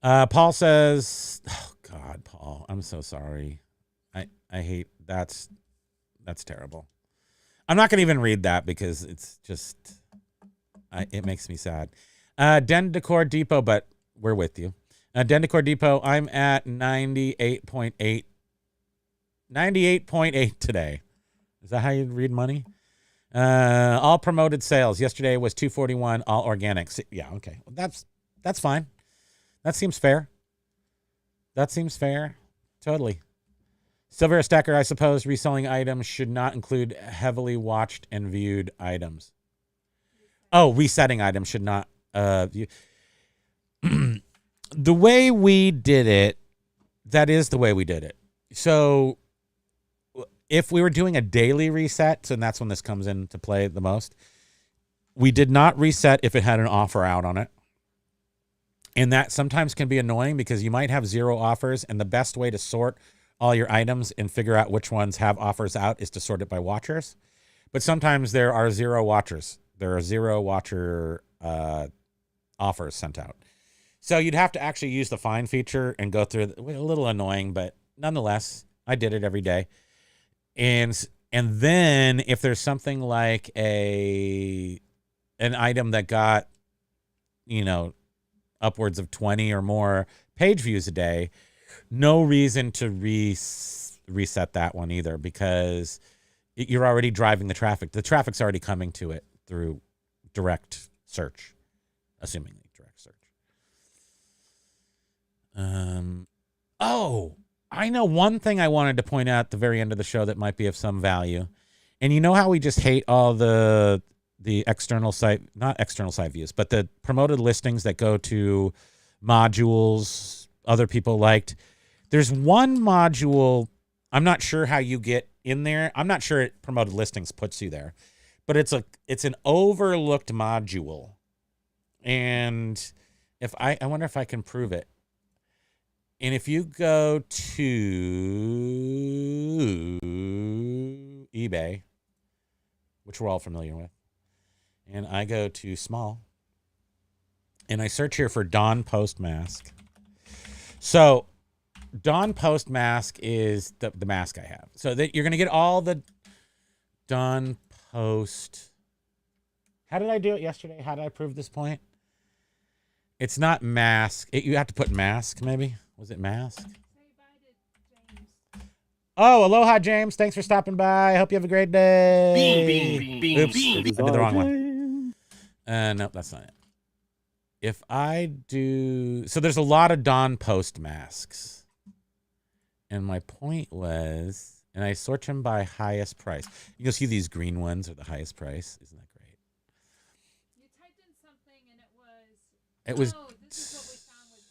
Paul says, "Oh God, Paul, I'm so sorry. I hate that's terrible. I'm not gonna even read that because it's just it makes me sad." Den Decor Depot, but we're with you. Den Decor Depot, I'm at 98.8. 98.8 today. Is that how you read money? All promoted sales. Yesterday was 241, all organic. Yeah, okay. Well, that's fine. That seems fair. Totally. Silver Stacker, I suppose reselling items should not include heavily watched and viewed items. Oh, resetting items should not view. The way we did it, that is the way we did it. So if we were doing a daily reset, and that's when this comes into play the most, we did not reset if it had an offer out on it. And that sometimes can be annoying because you might have 0 offers, and the best way to sort all your items and figure out which ones have offers out is to sort it by watchers. But sometimes there are 0 watchers. There are 0 watcher offers sent out. So you'd have to actually use the find feature and go through it. A little annoying, but nonetheless, I did it every day. And then if there's something like an item that got, upwards of 20 or more page views a day, no reason to reset that one either because you're already driving the traffic. The traffic's already coming to it through direct search, assuming direct search. I know one thing I wanted to point out at the very end of the show that might be of some value. And you know how we just hate all the external site, not external site views, but the promoted listings that go to modules other people liked. There's one module, I'm not sure how you get in there. I'm not sure promoted listings puts you there, but it's an overlooked module. And if I wonder if I can prove it. And if you go to eBay, which we're all familiar with, and I go to small, and I search here for Dawn Post Mask. So Dawn Post Mask is the mask I have. So that you're going to get all the Dawn Post. How did I do it yesterday? How did I prove this point? It's not mask. You have to put mask, maybe. Was it mask? Say bye to James. Oh, aloha, James. Thanks for stopping by. I hope you have a great day. Oops, I did the wrong one. Nope, that's not it. If I do... So there's a lot of Dawn Post masks. And my point was... And I sort them by highest price. You can see these green ones are the highest price. Isn't that great? You typed in something and it was... Oh, this is what we found with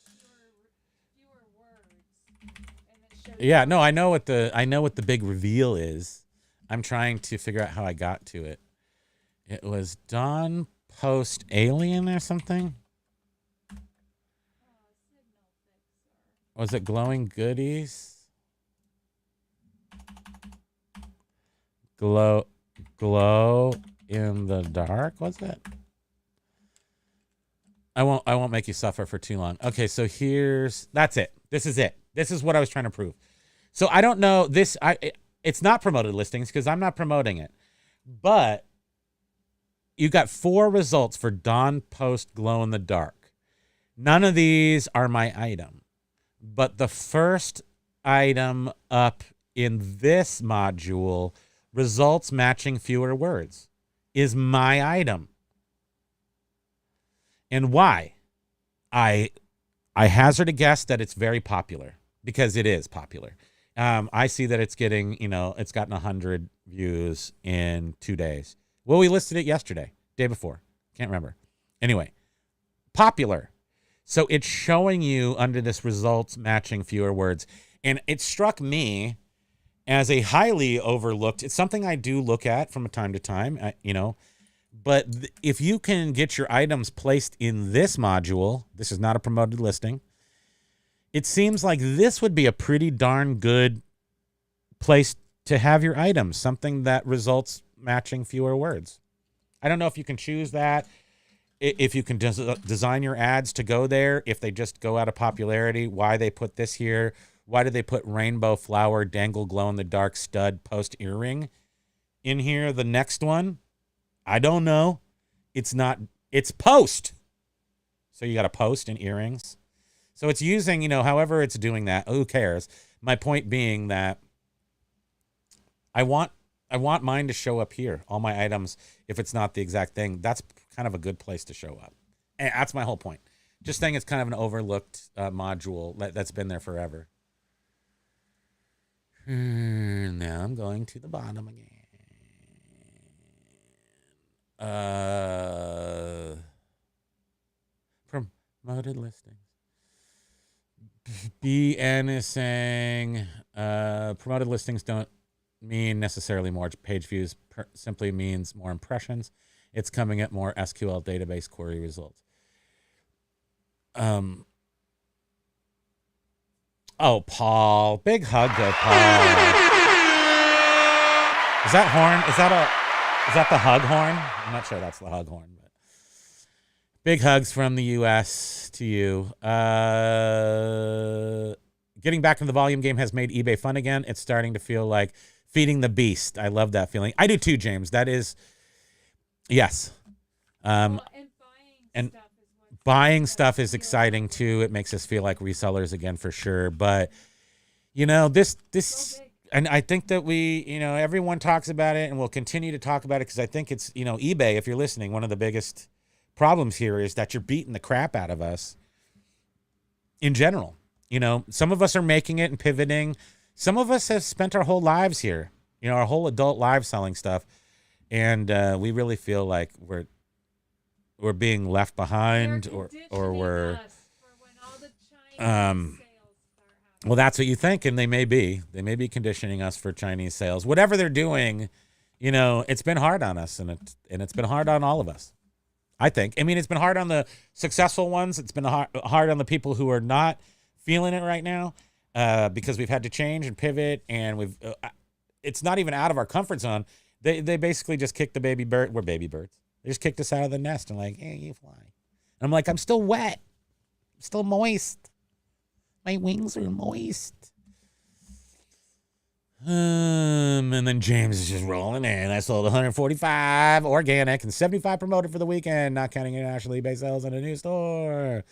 fewer words. And it showed Yeah, no, I know what the big reveal is. I'm trying to figure out how I got to it. It was Dawn Post Alien or something. Was it glowing goodies? Glow in the dark, was it? I won't make you suffer for too long. Okay, so that's it. This is it. This is what I was trying to prove. So I don't know this. It's not promoted listings because I'm not promoting it, but you got 4 results for Dawn Post glow in the dark. None of these are my item, but the first item up in this module, results matching fewer words, is my item. And why? I hazard a guess that it's very popular, because it is popular. I see that it's getting, it's gotten 100 views in 2 days. Well, we listed it yesterday, day before. Can't remember. Anyway, popular. So it's showing you under this results matching fewer words. And it struck me as a highly overlooked, it's something I do look at from time to time, but if you can get your items placed in this module, this is not a promoted listing, it seems like this would be a pretty darn good place to have your items, something that results matching fewer words. I don't know if you can choose that, if you can design your ads to go there, if they just go out of popularity, why they put this here. Why did they put rainbow flower, dangle, glow in the dark, stud, post earring in here? The next one, I don't know. It's post. So you got a post and earrings. So it's using, however it's doing that. Who cares? My point being that I want mine to show up here. All my items, if it's not the exact thing, that's kind of a good place to show up. And that's my whole point. Just saying it's kind of an overlooked module that's been there forever. Now I'm going to the bottom again. Promoted listings. BN is saying promoted listings don't mean necessarily more page views, simply means more impressions. It's coming at more SQL database query results. Oh, Paul. Big hug to Paul. Is that horn? Is that the hug horn? I'm not sure that's the hug horn, but big hugs from the US to you. Getting back into the volume game has made eBay fun again. It's starting to feel like feeding the beast. I love that feeling. I do too, James. That is, yes. And and buying stuff is exciting too. It makes us feel like resellers again for sure. But this and I think that we, everyone talks about it and we'll continue to talk about it because I think it's, eBay, if you're listening, one of the biggest problems here is that you're beating the crap out of us in general. Some of us are making it and pivoting. Some of us have spent our whole lives here, our whole adult lives selling stuff. And we really feel like we're being left behind or we're well, that's what you think, and they may be conditioning us for Chinese sales. Whatever they're doing, it's been hard on us, and it's been hard on all of us. I think. I mean, it's been hard on the successful ones. It's been hard on the people who are not feeling it right now, because we've had to change and pivot, and it's not even out of our comfort zone. They basically just kicked the baby bird. We're baby birds. They just kicked us out of the nest and like, hey, you fly. And I'm like, I'm still wet. I'm still moist. My wings are moist. And then James is just rolling in. I sold 145 organic and 75 promoted for the weekend, not counting international eBay sales in a new store.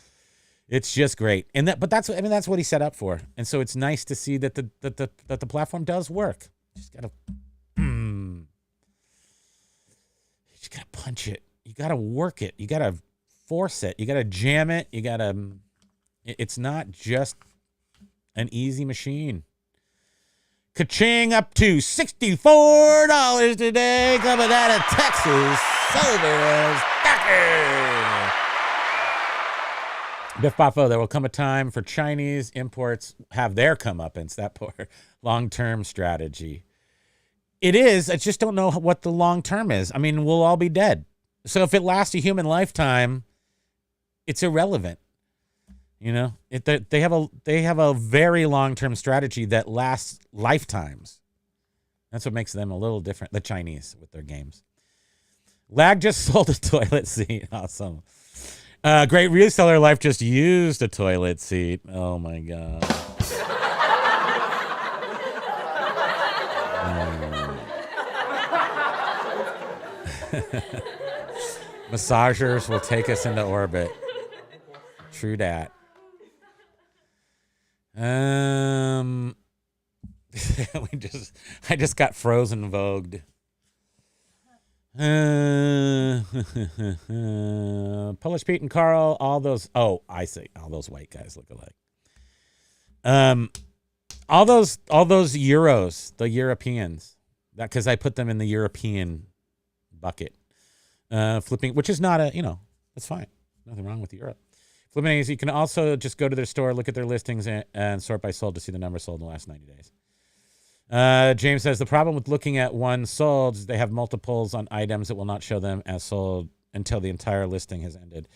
It's just great. And that's what he set up for. And so it's nice to see that the platform does work. Just gotta punch it. You gotta work it. You gotta force it. You gotta jam it. It's not just an easy machine. Ka-ching, up to $64 today, coming out of Texas. Silver as Tucker. Biff Boffo, there will come a time for Chinese imports have their comeuppance, that poor long-term strategy. It is. I just don't know what the long term is. I mean, we'll all be dead. So if it lasts a human lifetime, it's irrelevant. You know, they have a very long-term strategy that lasts lifetimes. That's what makes them a little different. The Chinese with their games. Lag just sold a toilet seat. Awesome. Great reseller life just used a toilet seat. Oh my god. Massagers will take us into orbit. True dat. I just got frozen vogued. Polish Pete and Carl, all those. Oh, I see. All those white guys look alike. All those Euros, the Europeans. That because I put them in the European bucket. Flipping, which is not that's fine. Nothing wrong with Europe. Flipping is you can also just go to their store, look at their listings, and sort by sold to see the number sold in the last 90 days. James says the problem with looking at one sold is they have multiples on items that will not show them as sold until the entire listing has ended.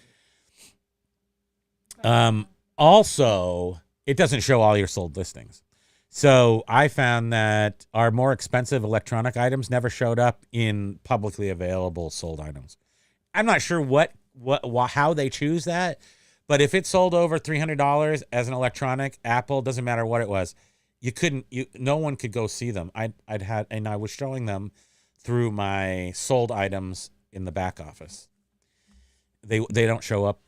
Also, it doesn't show all your sold listings. So I found that our more expensive electronic items never showed up in publicly available sold items. I'm not sure how they choose that, but if it sold over $300 as an electronic, Apple, doesn't matter what it was, no one could go see them. I was showing them through my sold items in the back office. They don't show up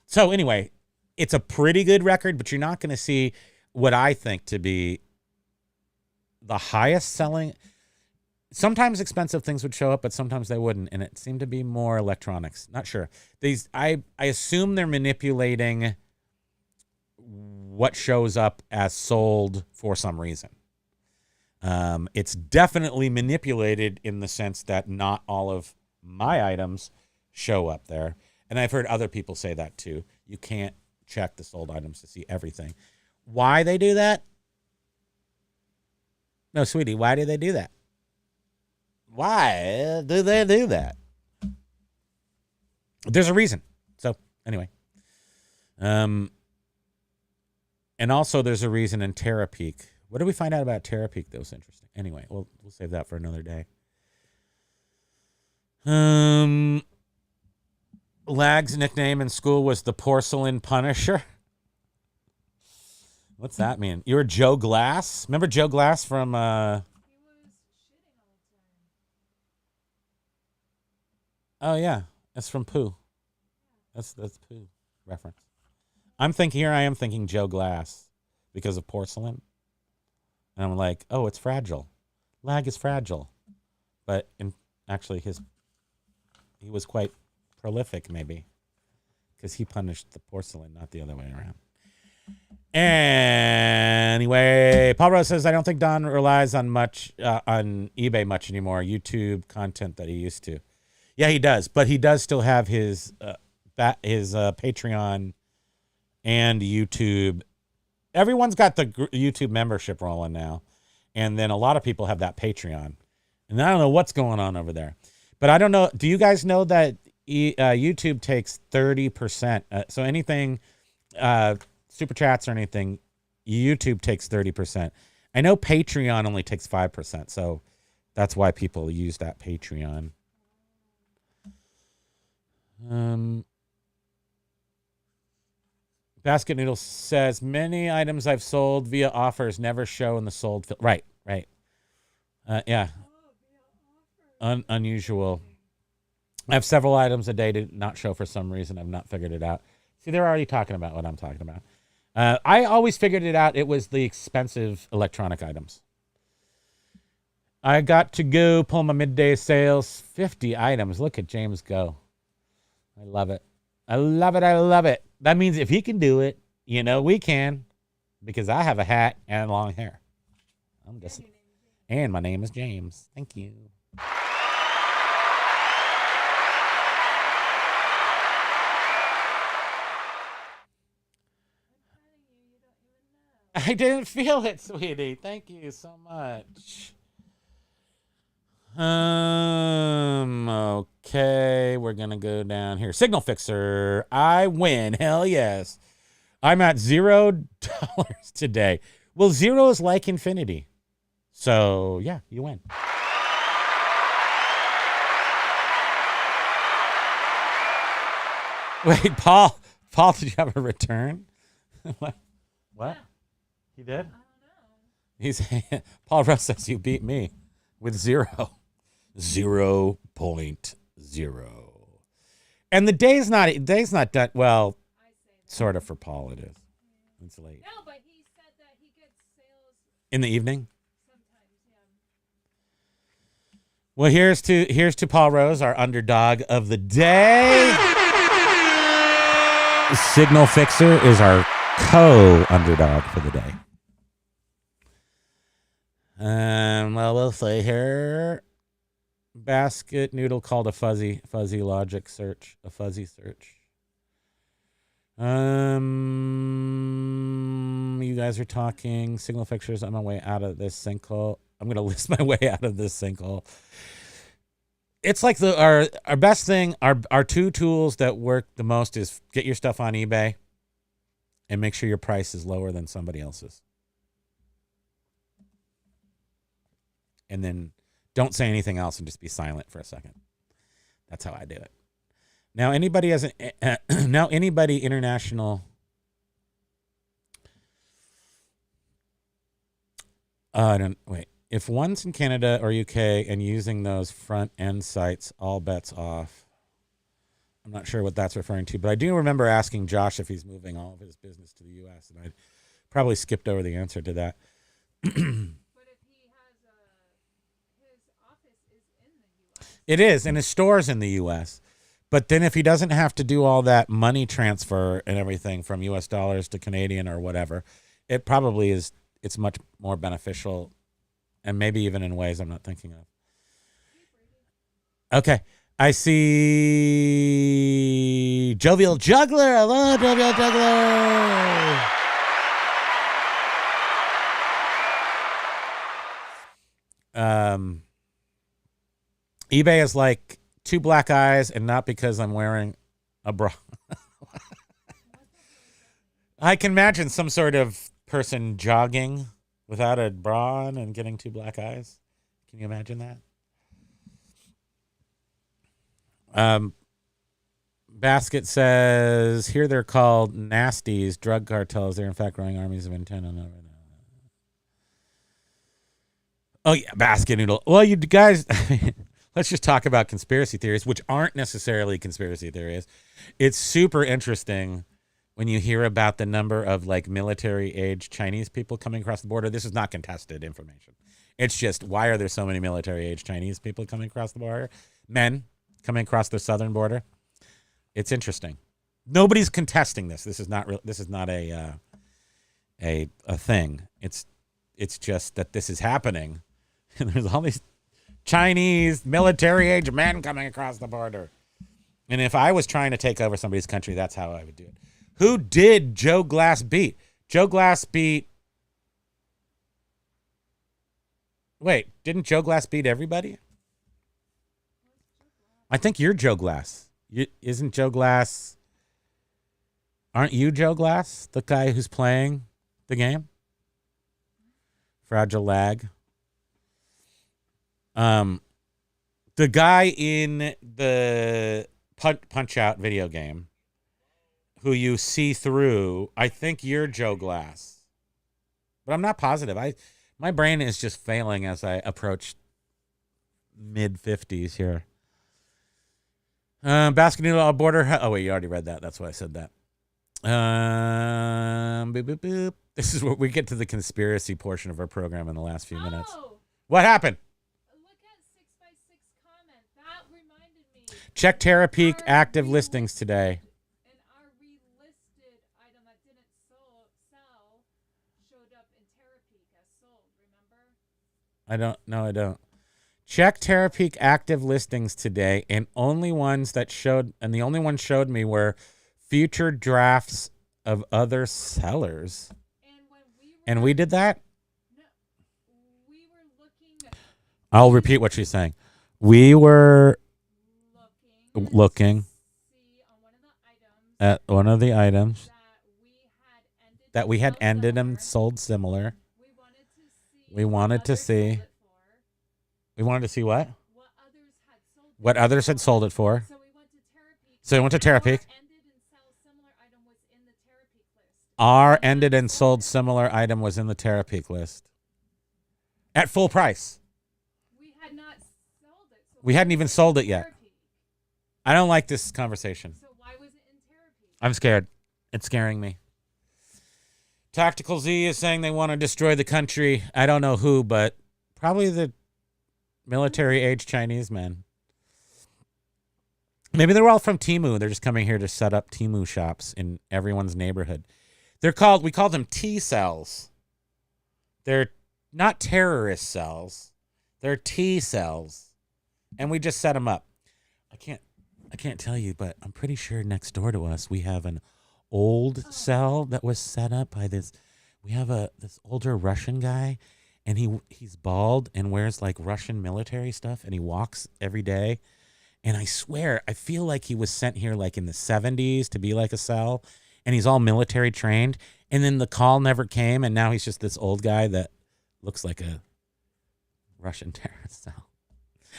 so anyway, it's a pretty good record, but you're not going to see what I think to be the highest selling. Sometimes expensive things would show up, but sometimes they wouldn't, and it seemed to be more electronics. Not sure. I assume they're manipulating what shows up as sold for some reason. It's definitely manipulated in the sense that not all of my items show up there. And I've heard other people say that too. You can't check the sold items to see everything. Why they do that? No, sweetie, why do they do that? Why do they do that? There's a reason. So anyway. And also there's a reason in Terapeak. What did we find out about Terapeak that was interesting? Anyway, we'll save that for another day. Lag's nickname in school was the Porcelain Punisher. What's that mean? You were Joe Glass? Remember Joe Glass from He was shitting all the time. Oh yeah, that's from Pooh. That's Pooh reference. I am thinking Joe Glass because of porcelain. And I'm like, oh, it's fragile. Lag is fragile. But actually he was quite prolific maybe because he punished the porcelain, not the other way around. Anyway, Paul Rose says, I don't think Don relies on eBay much anymore. YouTube content that he used to. Yeah, he does. But he does still have his Patreon and YouTube. Everyone's got the YouTube membership rolling now. And then a lot of people have that Patreon. And I don't know what's going on over there. But I don't know. Do you guys know that YouTube takes 30%? So anything, super chats or anything, YouTube takes 30%. I know Patreon only takes 5%. So that's why people use that Patreon. Basket Noodle says, many items I've sold via offers never show in the sold. Right. Yeah. Unusual. I have several items a day to not show for some reason. I've not figured it out. See, they're already talking about what I'm talking about. I always figured it out. It was the expensive electronic items. I got to go pull my midday sales. 50 items. Look at James go. I love it. I love it. That means if he can do it, we can. Because I have a hat and long hair. And my name is James. Thank you. I didn't feel it, sweetie. Thank you so much. Okay, we're gonna go down here. Signal Fixer. I win. Hell yes. I'm at $0 today. Well, 0 is like infinity. So, yeah, you win. Wait, Paul, did you have a return? What? Yeah. He did? I don't know. He's Paul Russ says you beat me with 0. 0.0. And the day's not done. Well, I say that. sort of for Paul it is. It's late. No, but he said that he gets sales In the evening? sometimes. Yeah. Well, here's to Paul Rose, our underdog of the day. Signal Fixer is our co-underdog for the day. Well, we'll say here, basket noodle called a fuzzy logic search, a fuzzy search. You guys are talking signal fixtures. I'm on my way out of this sinkhole. I'm gonna list my way out of this sinkhole. It's like our best thing, our two tools that work the most is get your stuff on eBay and make sure your price is lower than somebody else's. And then don't say anything else and just be silent for a second. That's how I do it. Now, anybody international. Wait. If one's in Canada or UK and using those front end sites, all bets off. I'm not sure what that's referring to, but I do remember asking Josh if he's moving all of his business to the US, and I probably skipped over the answer to that. But if he has his office is in the U.S. It is, and his store's in the US. But then if he doesn't have to do all that money transfer and everything from US dollars to Canadian or whatever, it probably is. It's much more beneficial, and maybe even in ways I'm not thinking of. Okay. I see Jovial Juggler. Hello, Jovial Juggler. eBay is like 2 black eyes, and not because I'm wearing a bra. I can imagine some sort of person jogging without a bra on and getting 2 black eyes. Can you imagine that? Basket says here they're called nasties, drug cartels. They're in fact growing armies of intent on over. Oh yeah, basket noodle. Well, you guys, let's just talk about conspiracy theories, which aren't necessarily conspiracy theories. It's super interesting when you hear about the number of like military age Chinese people coming across the border. This is not contested information. It's just, why are there so many military age Chinese people coming across the border? Men coming across the southern border. It's interesting. Nobody's contesting this. This is not real. This is not a thing. It's just that this is happening. And there's all these Chinese military age men coming across the border. And if I was trying to take over somebody's country, that's how I would do it. Who did Joe Glass beat? Joe Glass beat... Wait, didn't Joe Glass beat everybody? I think you're Joe Glass. Isn't Joe Glass... Aren't you Joe Glass, the guy who's playing the game? Fragile Lag. The guy in the Punch-Out video game who you see through, I think you're Joe Glass. But I'm not positive. My brain is just failing as I approach mid-50s here. Basket noodle border. Oh, wait, you already read that. That's why I said that. Boop, boop, boop. This is where we get to the conspiracy portion of our program in the last few minutes. Oh, What happened? look at 6x6 comment. That reminded me. Check TerraPeak Our active relisted- listings today. And our relisted item that didn't sell showed up in TerraPeak as sold, remember? I don't. Check TerraPeak active listings today, and the only ones showed me were future drafts of other sellers. And when we were And we did that? no, we were looking I'll repeat what she's saying. We were looking to see on one of the items at one of the items that we had that we had Sell ended and similar. sold similar. We wanted to see. We wanted what to others see. sold it for, We wanted to see what? what others had sold it What others had sold it for. So we went to Terapeak. So we went to Terapeak. Our ended and sell similar item was in the Terapeak list. Our We ended hadn't and sold it. similar item was in the Terapeak list. At full price. We had not sold it. So We why hadn't was even it sold in it yet. Terapeak? I don't like this conversation. So why was it in Terapeak? I'm scared. It's scaring me. Tactical Z is saying they want to destroy the country. I don't know who, but probably the military-age Chinese men. Maybe they're all from Temu. They're just coming here to set up Temu shops in everyone's neighborhood. We call them T-cells. They're not terrorist cells. They're T-cells. And we just set them up. I can't tell you, but I'm pretty sure next door to us we have an old cell that was set up by this. We have this older Russian guy, and he's bald and wears like Russian military stuff, and he walks every day. And I swear, I feel like he was sent here like in the 70s to be like a cell, and he's all military trained. And then the call never came, and now he's just this old guy that looks like a Russian terrorist cell.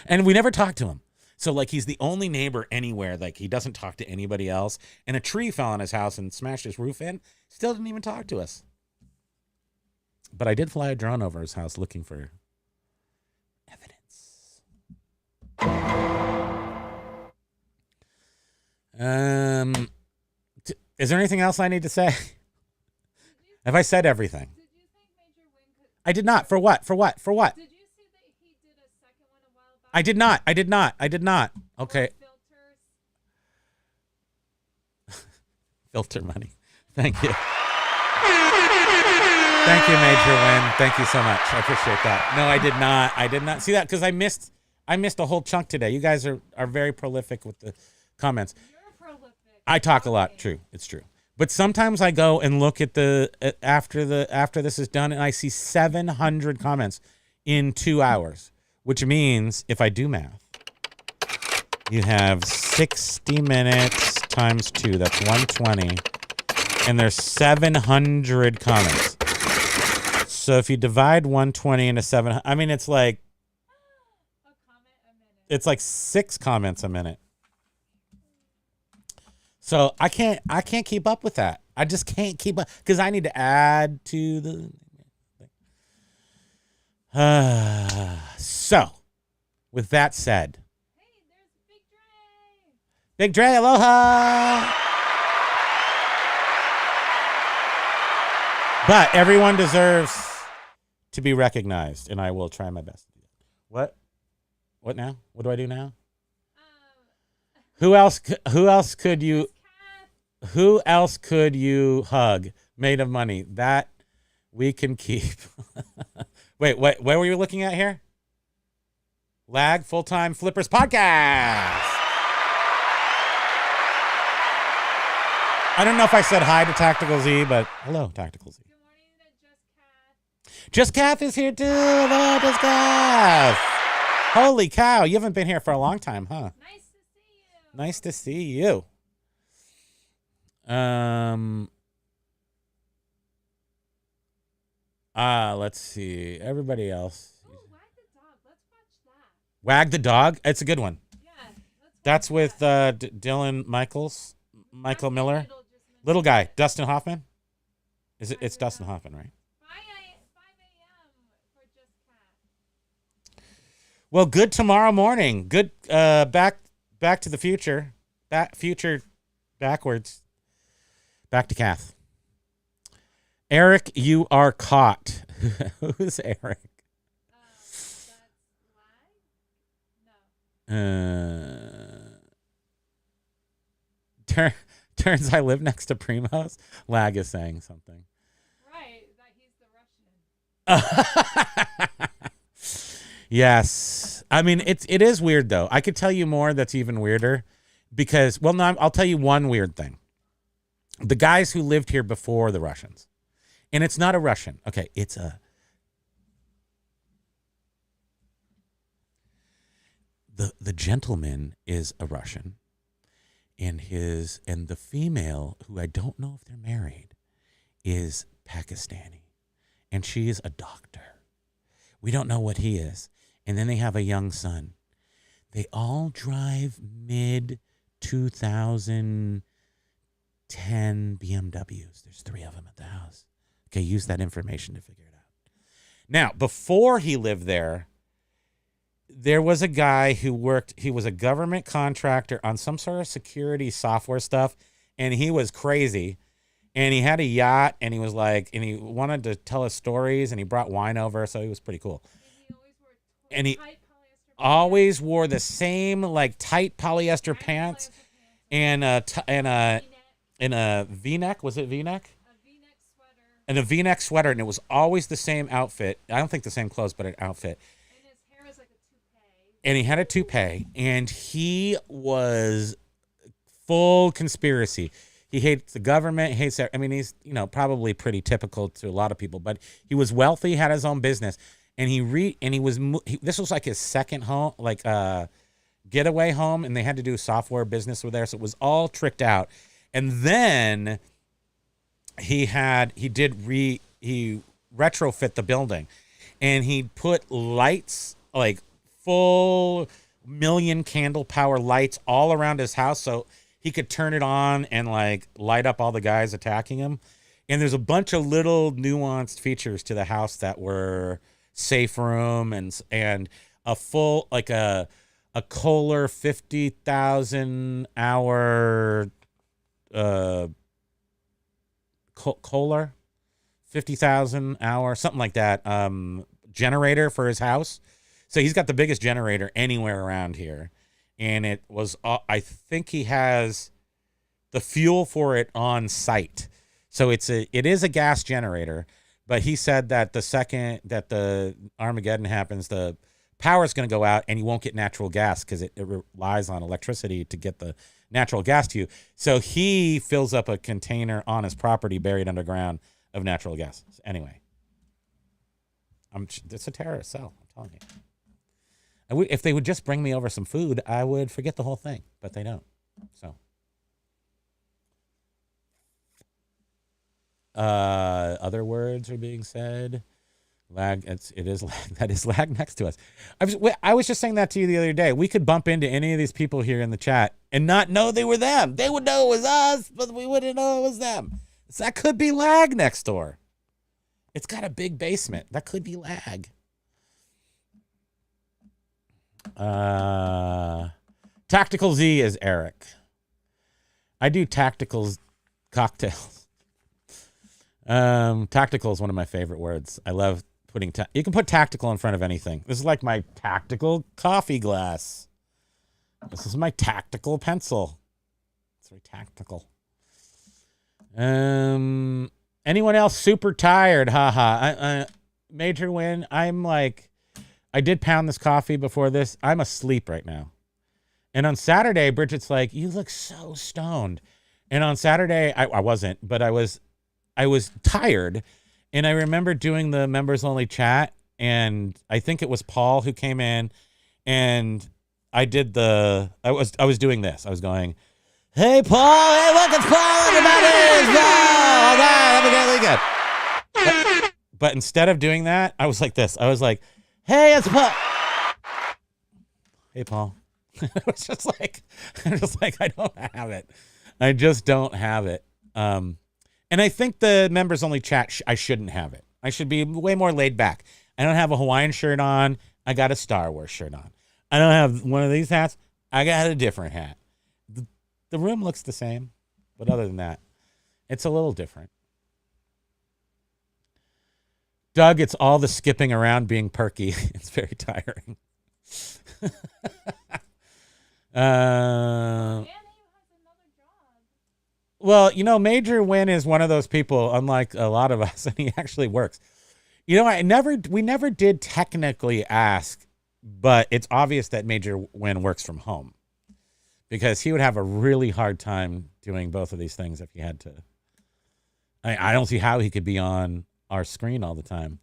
And we never talked to him. So, like, he's the only neighbor anywhere. Like, he doesn't talk to anybody else. And a tree fell on his house and smashed his roof in. Still didn't even talk to us. But I did fly a drone over his house looking for evidence. Is there anything else I need to say? Have I said everything? Did you think Major Wing could? I did not. For what? For what? For what? Did you see that he did a second one a while back? I did not. I did not. I did not. Okay. Filters. Filter money. Thank you. Thank you, Major Win. Thank you so much. I appreciate that. No, I did not. I did not see that because I missed a whole chunk today. You guys are very prolific with the comments. You're prolific. I talk a lot. True. It's true. But sometimes I go and look at after this is done, and I see 700 comments in 2 hours, which means if I do math, you have 60 minutes times 2. That's 120, and there's 700 comments. So if you divide 120 into 700, I mean it's like A comment a minute. it's like 6 comments a minute. So I can't keep up with that. I just can't keep up because I need to add to the. So, with that said, Hey, there's Big Dre. Big Dre, aloha. But everyone deserves to be recognized, and I will try my best to do that. What? What now? What do I do now? Who else could you? Who else could you hug made of money? That we can keep. Wait, what were you looking at here? Lag Full-Time Flippers Podcast. I don't know if I said hi to Tactical Z, but hello, Tactical Z. Good morning to Just Cat. Just Kath is here too. Hello, Just Kath. Holy cow, you haven't been here for a long time, huh? Nice to see you. Nice to see you. Let's see. Everybody else. Oh, Wag the Dog. Let's watch that. Wag the Dog. It's a good one. Yeah. Let's That's watch with that. Dylan Michael Dustin Miller. Little just mentioned Little guy. it. Dustin Hoffman. Is it? I It's forgot. Dustin Hoffman, right? 5 a.m. for Just Cat. Well, good tomorrow morning. Good. Back to the future. Future backwards. Back to Kath. Eric, you are caught. Who's Eric? That's Lag? No. Turns I live next to Primo's. Lag is saying something. Right. That he's the Russian. Yes. I mean, it is weird, though. I could tell you more that's even weirder because, well, no, I'll tell you one weird thing. The guys who lived here before the Russians, and it's not a Russian. Okay, it's the gentleman is a Russian, and the female, who I don't know if they're married, is Pakistani, and she is a doctor. We don't know what he is. And then they have a young son. They all drive mid 2010 BMWs. There's 3 of them at the house. Okay, use that information to figure it out. Now, before he lived there was a guy who worked, he was a government contractor on some sort of security software stuff, and he was crazy. And he had a yacht, and he was like, and he wanted to tell us stories, and he brought wine over, so he was pretty cool. And he always wore the same like tight polyester pants and a V-neck. Was it V-neck? A V-neck sweater. And a V-neck sweater, and it was always the same outfit. I don't think the same clothes, but an outfit. And his hair was like a toupee. And he had a toupee, and he was full conspiracy. He hates the government, hates, I mean, he's, probably pretty typical to a lot of people, but he was wealthy, had his own business, and this was like his second home, like getaway home, and they had to do software business with there, so it was all tricked out. And then he retrofit the building, and he put lights, like full million candle power lights all around his house, so he could turn it on and like light up all the guys attacking him. And there's a bunch of little nuanced features to the house that were safe room and a full, like a Kohler 50,000 hour, Kohler 50,000 hour, something like that, generator for his house. So he's got the biggest generator anywhere around here. And it was, I think he has the fuel for it on site. So it is a gas generator, but he said that the second that the Armageddon happens, the power is going to go out and you won't get natural gas because it relies on electricity to get the natural gas to you. So he fills up a container on his property buried underground of natural gas. Anyway, it's a terrorist cell, I'm telling you. If they would just bring me over some food, I would forget the whole thing, but they don't. So, other words are being said. Lag. It is lag. That is lag next to us. I was just saying that to you the other day. We could bump into any of these people here in the chat and not know they were them. They would know it was us, but we wouldn't know it was them. So that could be lag next door. It's got a big basement. That could be lag. Tactical Z is Eric. I do tactical cocktails. Tactical is one of my favorite words. I love putting you can put tactical in front of anything. This is like my tactical coffee glass. This is my tactical pencil. It's very tactical. Anyone else super tired? Haha. Major win. I did pound this coffee before this. I'm asleep right now. And on Saturday, Bridget's like, you look so stoned. And on Saturday, I wasn't, but I was tired. And I remember doing the members only chat. And I think it was Paul who came in and I was doing this. I was going, hey, Paul. Hey, look, it's Paul. Everybody. Paul. All right. Have a good weekend. But instead of doing that, I was like this. I was like, hey, it's Paul. Hey, Paul. I was just like, I don't have it. I just don't have it. And I think the members only chat, I shouldn't have it. I should be way more laid back. I don't have a Hawaiian shirt on. I got a Star Wars shirt on. I don't have one of these hats. I got a different hat. The room looks the same, but other than that, it's a little different. Doug, it's all the skipping around being perky. It's very tiring. Well, Major Win is one of those people, unlike a lot of us, and he actually works. We never did technically ask, but it's obvious that Major Win works from home because he would have a really hard time doing both of these things if he had to. I don't see how he could be on our screen all the time.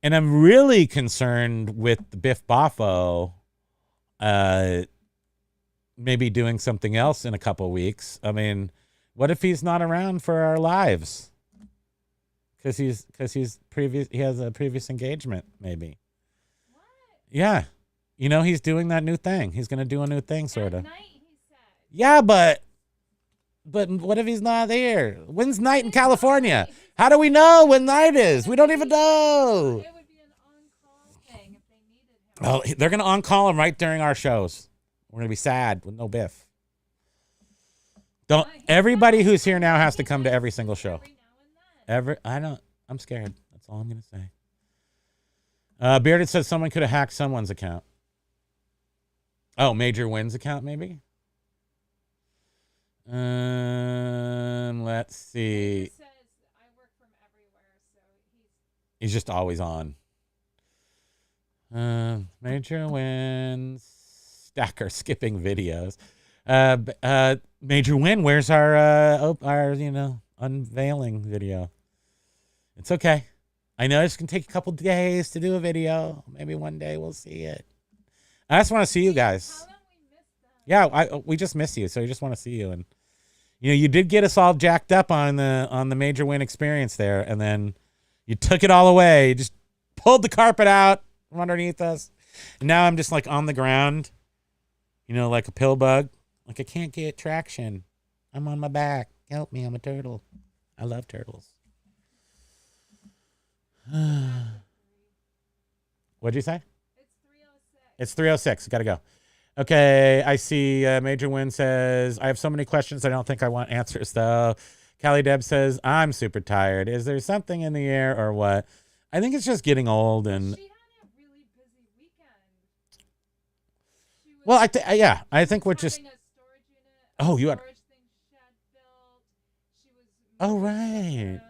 And I'm really concerned with the Biff Boffo maybe doing something else in a couple weeks. I mean, what if he's not around for our lives? because he's previous. He has a previous engagement, maybe. What? Yeah, you know he's doing that new thing. He's gonna do a new thing, sort At of. night, he said. Yeah, but what if he's not here? When's night in California? How do we know when night is? We don't even know. It would be an on-call thing if they needed him. Oh, they're gonna on call him right during our shows. We're gonna be sad with no Biff. Don't everybody who's here now has to come to every single show. I'm scared. That's all I'm gonna say. Bearded says someone could have hacked someone's account. Oh, Major Wynn's account, maybe? Let's see. He says, I work from everywhere, so He's just always on. Major Wins. Stacker skipping videos. Major Win, where's our unveiling video? It's okay. I know it's gonna take a couple days to do a video. Maybe one day we'll see it. I just want to see you guys. tell them we missed them. Yeah, we just miss you, so we just want to see you. And you did get us all jacked up on the Major Win experience there, and then you took it all away. You just pulled the carpet out from underneath us. And now I'm just like on the ground, like a pill bug. Like I can't get traction. I'm on my back. Help me, I'm a turtle. I love turtles. What'd you say? It's 3:06. It's 3:06. Gotta go. Okay, I see Major Win says, I have so many questions I don't think I want answers, though. Callie Deb says, I'm super tired. Is there something in the air or what? I think it's just getting old. And She had a really busy weekend. She was well, I think we're just. having a storage unit, Oh, you had. storage thing shed built. She was Oh, moving right. around, so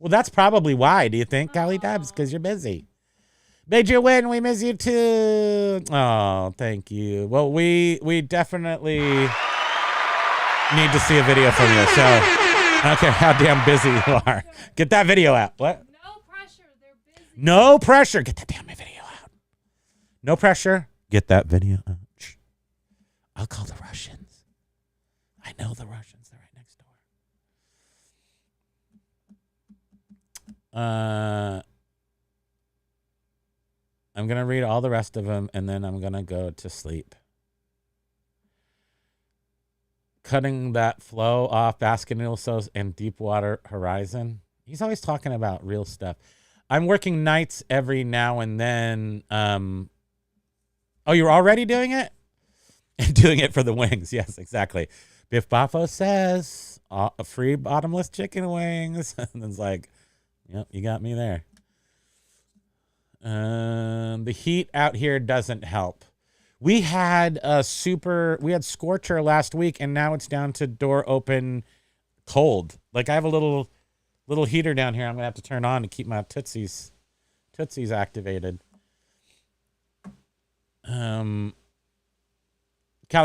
Well, that's probably why. Do you think, Callie Debs? Because you're busy. Major Win, we miss you too. Oh, thank you. Well, we definitely need to see a video from you. So I don't care how damn busy you are. Get that video out. What? no pressure. They're busy. No pressure. Get that damn video out. No pressure. Get that video out. Shh. I'll call the Russians. I know the Russians. They're right next door. I'm going to read all the rest of them, and then I'm going to go to sleep. Cutting that flow off, basket noodle sauce, and Deepwater Horizon. He's always talking about real stuff. I'm working nights every now and then. Oh, you're already doing it? And doing it for the wings. Yes, exactly. Biff Boffo says, free bottomless chicken wings. And it's like, yep, you got me there. The heat out here doesn't help. We had Scorcher last week, and now it's down to door open cold. Like I have a little heater down here I'm gonna have to turn on to keep my tootsies activated. Callie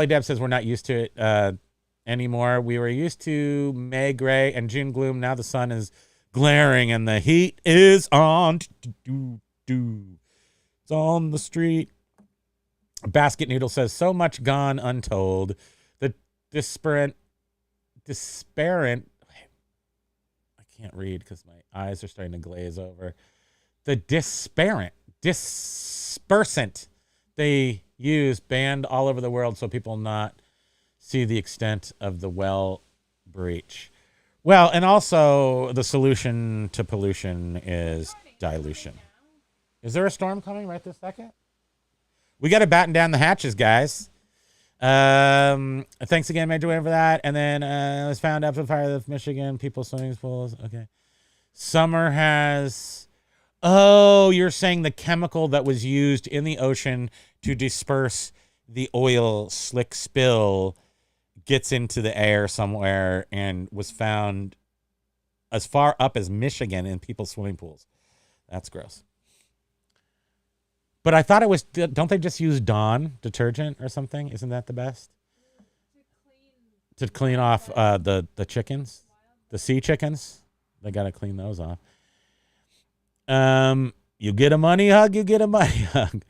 Deb says we're not used to it anymore. We were used to May gray and June gloom. Now the sun is glaring and the heat is on. It's on the street. Basket Noodle says, so much gone untold. The disparate, I can't read because my eyes are starting to glaze over. The disparate, dispersant they use banned all over the world so people not see the extent of the well breach. Well, and also the solution to pollution is dilution. Is there a storm coming right this second? We got to batten down the hatches, guys. Thanks again, Major Wayne, for that. And then it was found after the fire of Michigan, people's swimming pools. Okay. Summer has... Oh, you're saying the chemical that was used in the ocean to disperse the oil slick spill gets into the air somewhere and was found as far up as Michigan in people's swimming pools. That's gross. But I thought it was, don't they just use Dawn detergent or something? Isn't that the best? To clean off the chickens, the sea chickens. They got to clean those off. You get a money hug, you get a money hug.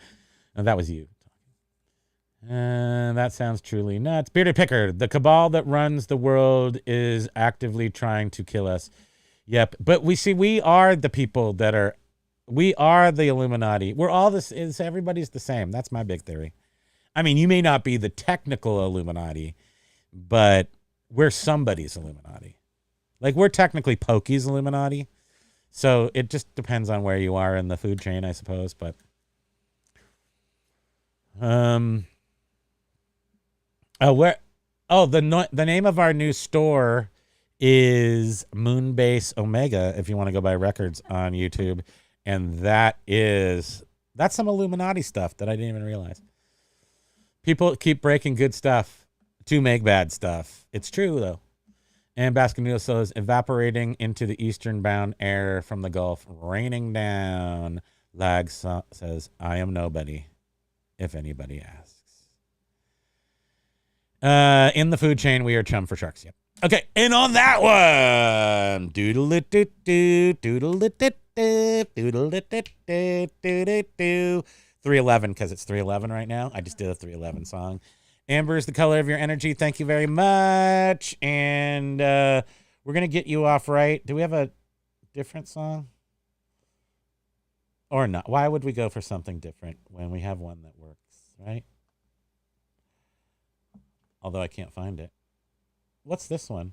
No, that was you. That sounds truly nuts. Bearded Picker, the cabal that runs the world is actively trying to kill us. Yep. But we are the people we are the Illuminati. We're all this. Everybody's the same. That's my big theory. I mean, you may not be the technical Illuminati, but we're somebody's Illuminati. Like, we're technically Pokey's Illuminati. So it just depends on where you are in the food chain, I suppose. But the name of our new store is Moonbase Omega, if you want to go buy records on YouTube. And that's some Illuminati stuff that I didn't even realize. People keep breaking good stuff to make bad stuff. It's true, though. And Baskin Noodle says, evaporating into the eastern-bound air from the Gulf, raining down. Lag says, I am nobody, if anybody asks. In the food chain, we are chum for sharks. Yep. Okay, and on that one, doodle-it-doo-doo, doodle-it-doo-doo, doodle-it-doo-doo, 311, because it's 311 right now. I just did a 311 song. Amber is the color of your energy. Thank you very much. And we're going to get you off right. Do we have a different song? Or not? Why would we go for something different when we have one that works, right? Although I can't find it. What's this one?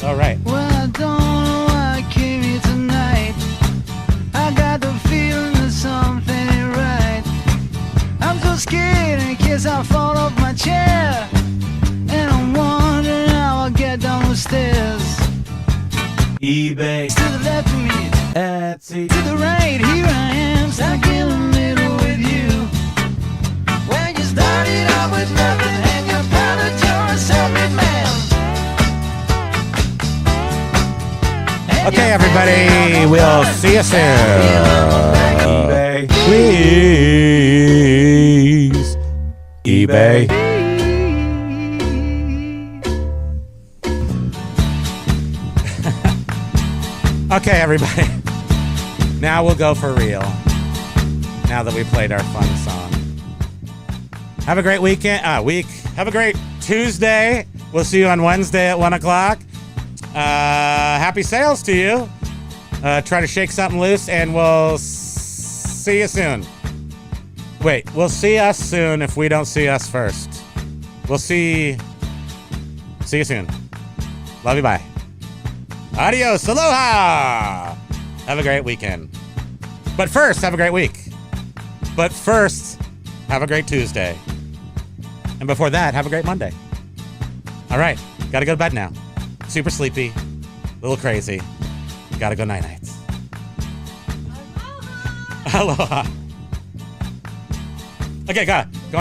All right. Well, I don't know why I came here tonight. I got the feeling that something ain't right. I'm so scared in case I fall off my chair. And I'm wondering how I'll get down the stairs. eBay. To the left of me, Etsy. to the right, here I am, stuck in the middle with you. When you started out with nothing and you found that you're a self-made man. Okay, everybody, we'll see you soon. eBay. Please. eBay. Okay, everybody. Now we'll go for real. Now that we played our fun song. Have a great weekend. Have a great Tuesday. We'll see you on Wednesday at 1 o'clock. Happy sales to you. Try to shake something loose, and we'll see you soon. Wait, we'll see us soon if we don't see us first. We'll see you soon. Love you, bye. Adios, aloha. Have a great weekend. But first, have a great week. But first, have a great Tuesday. And before that, have a great Monday. All right, gotta go to bed now. Super sleepy, a little crazy. Gotta go night-nights. Aloha. Okay, go.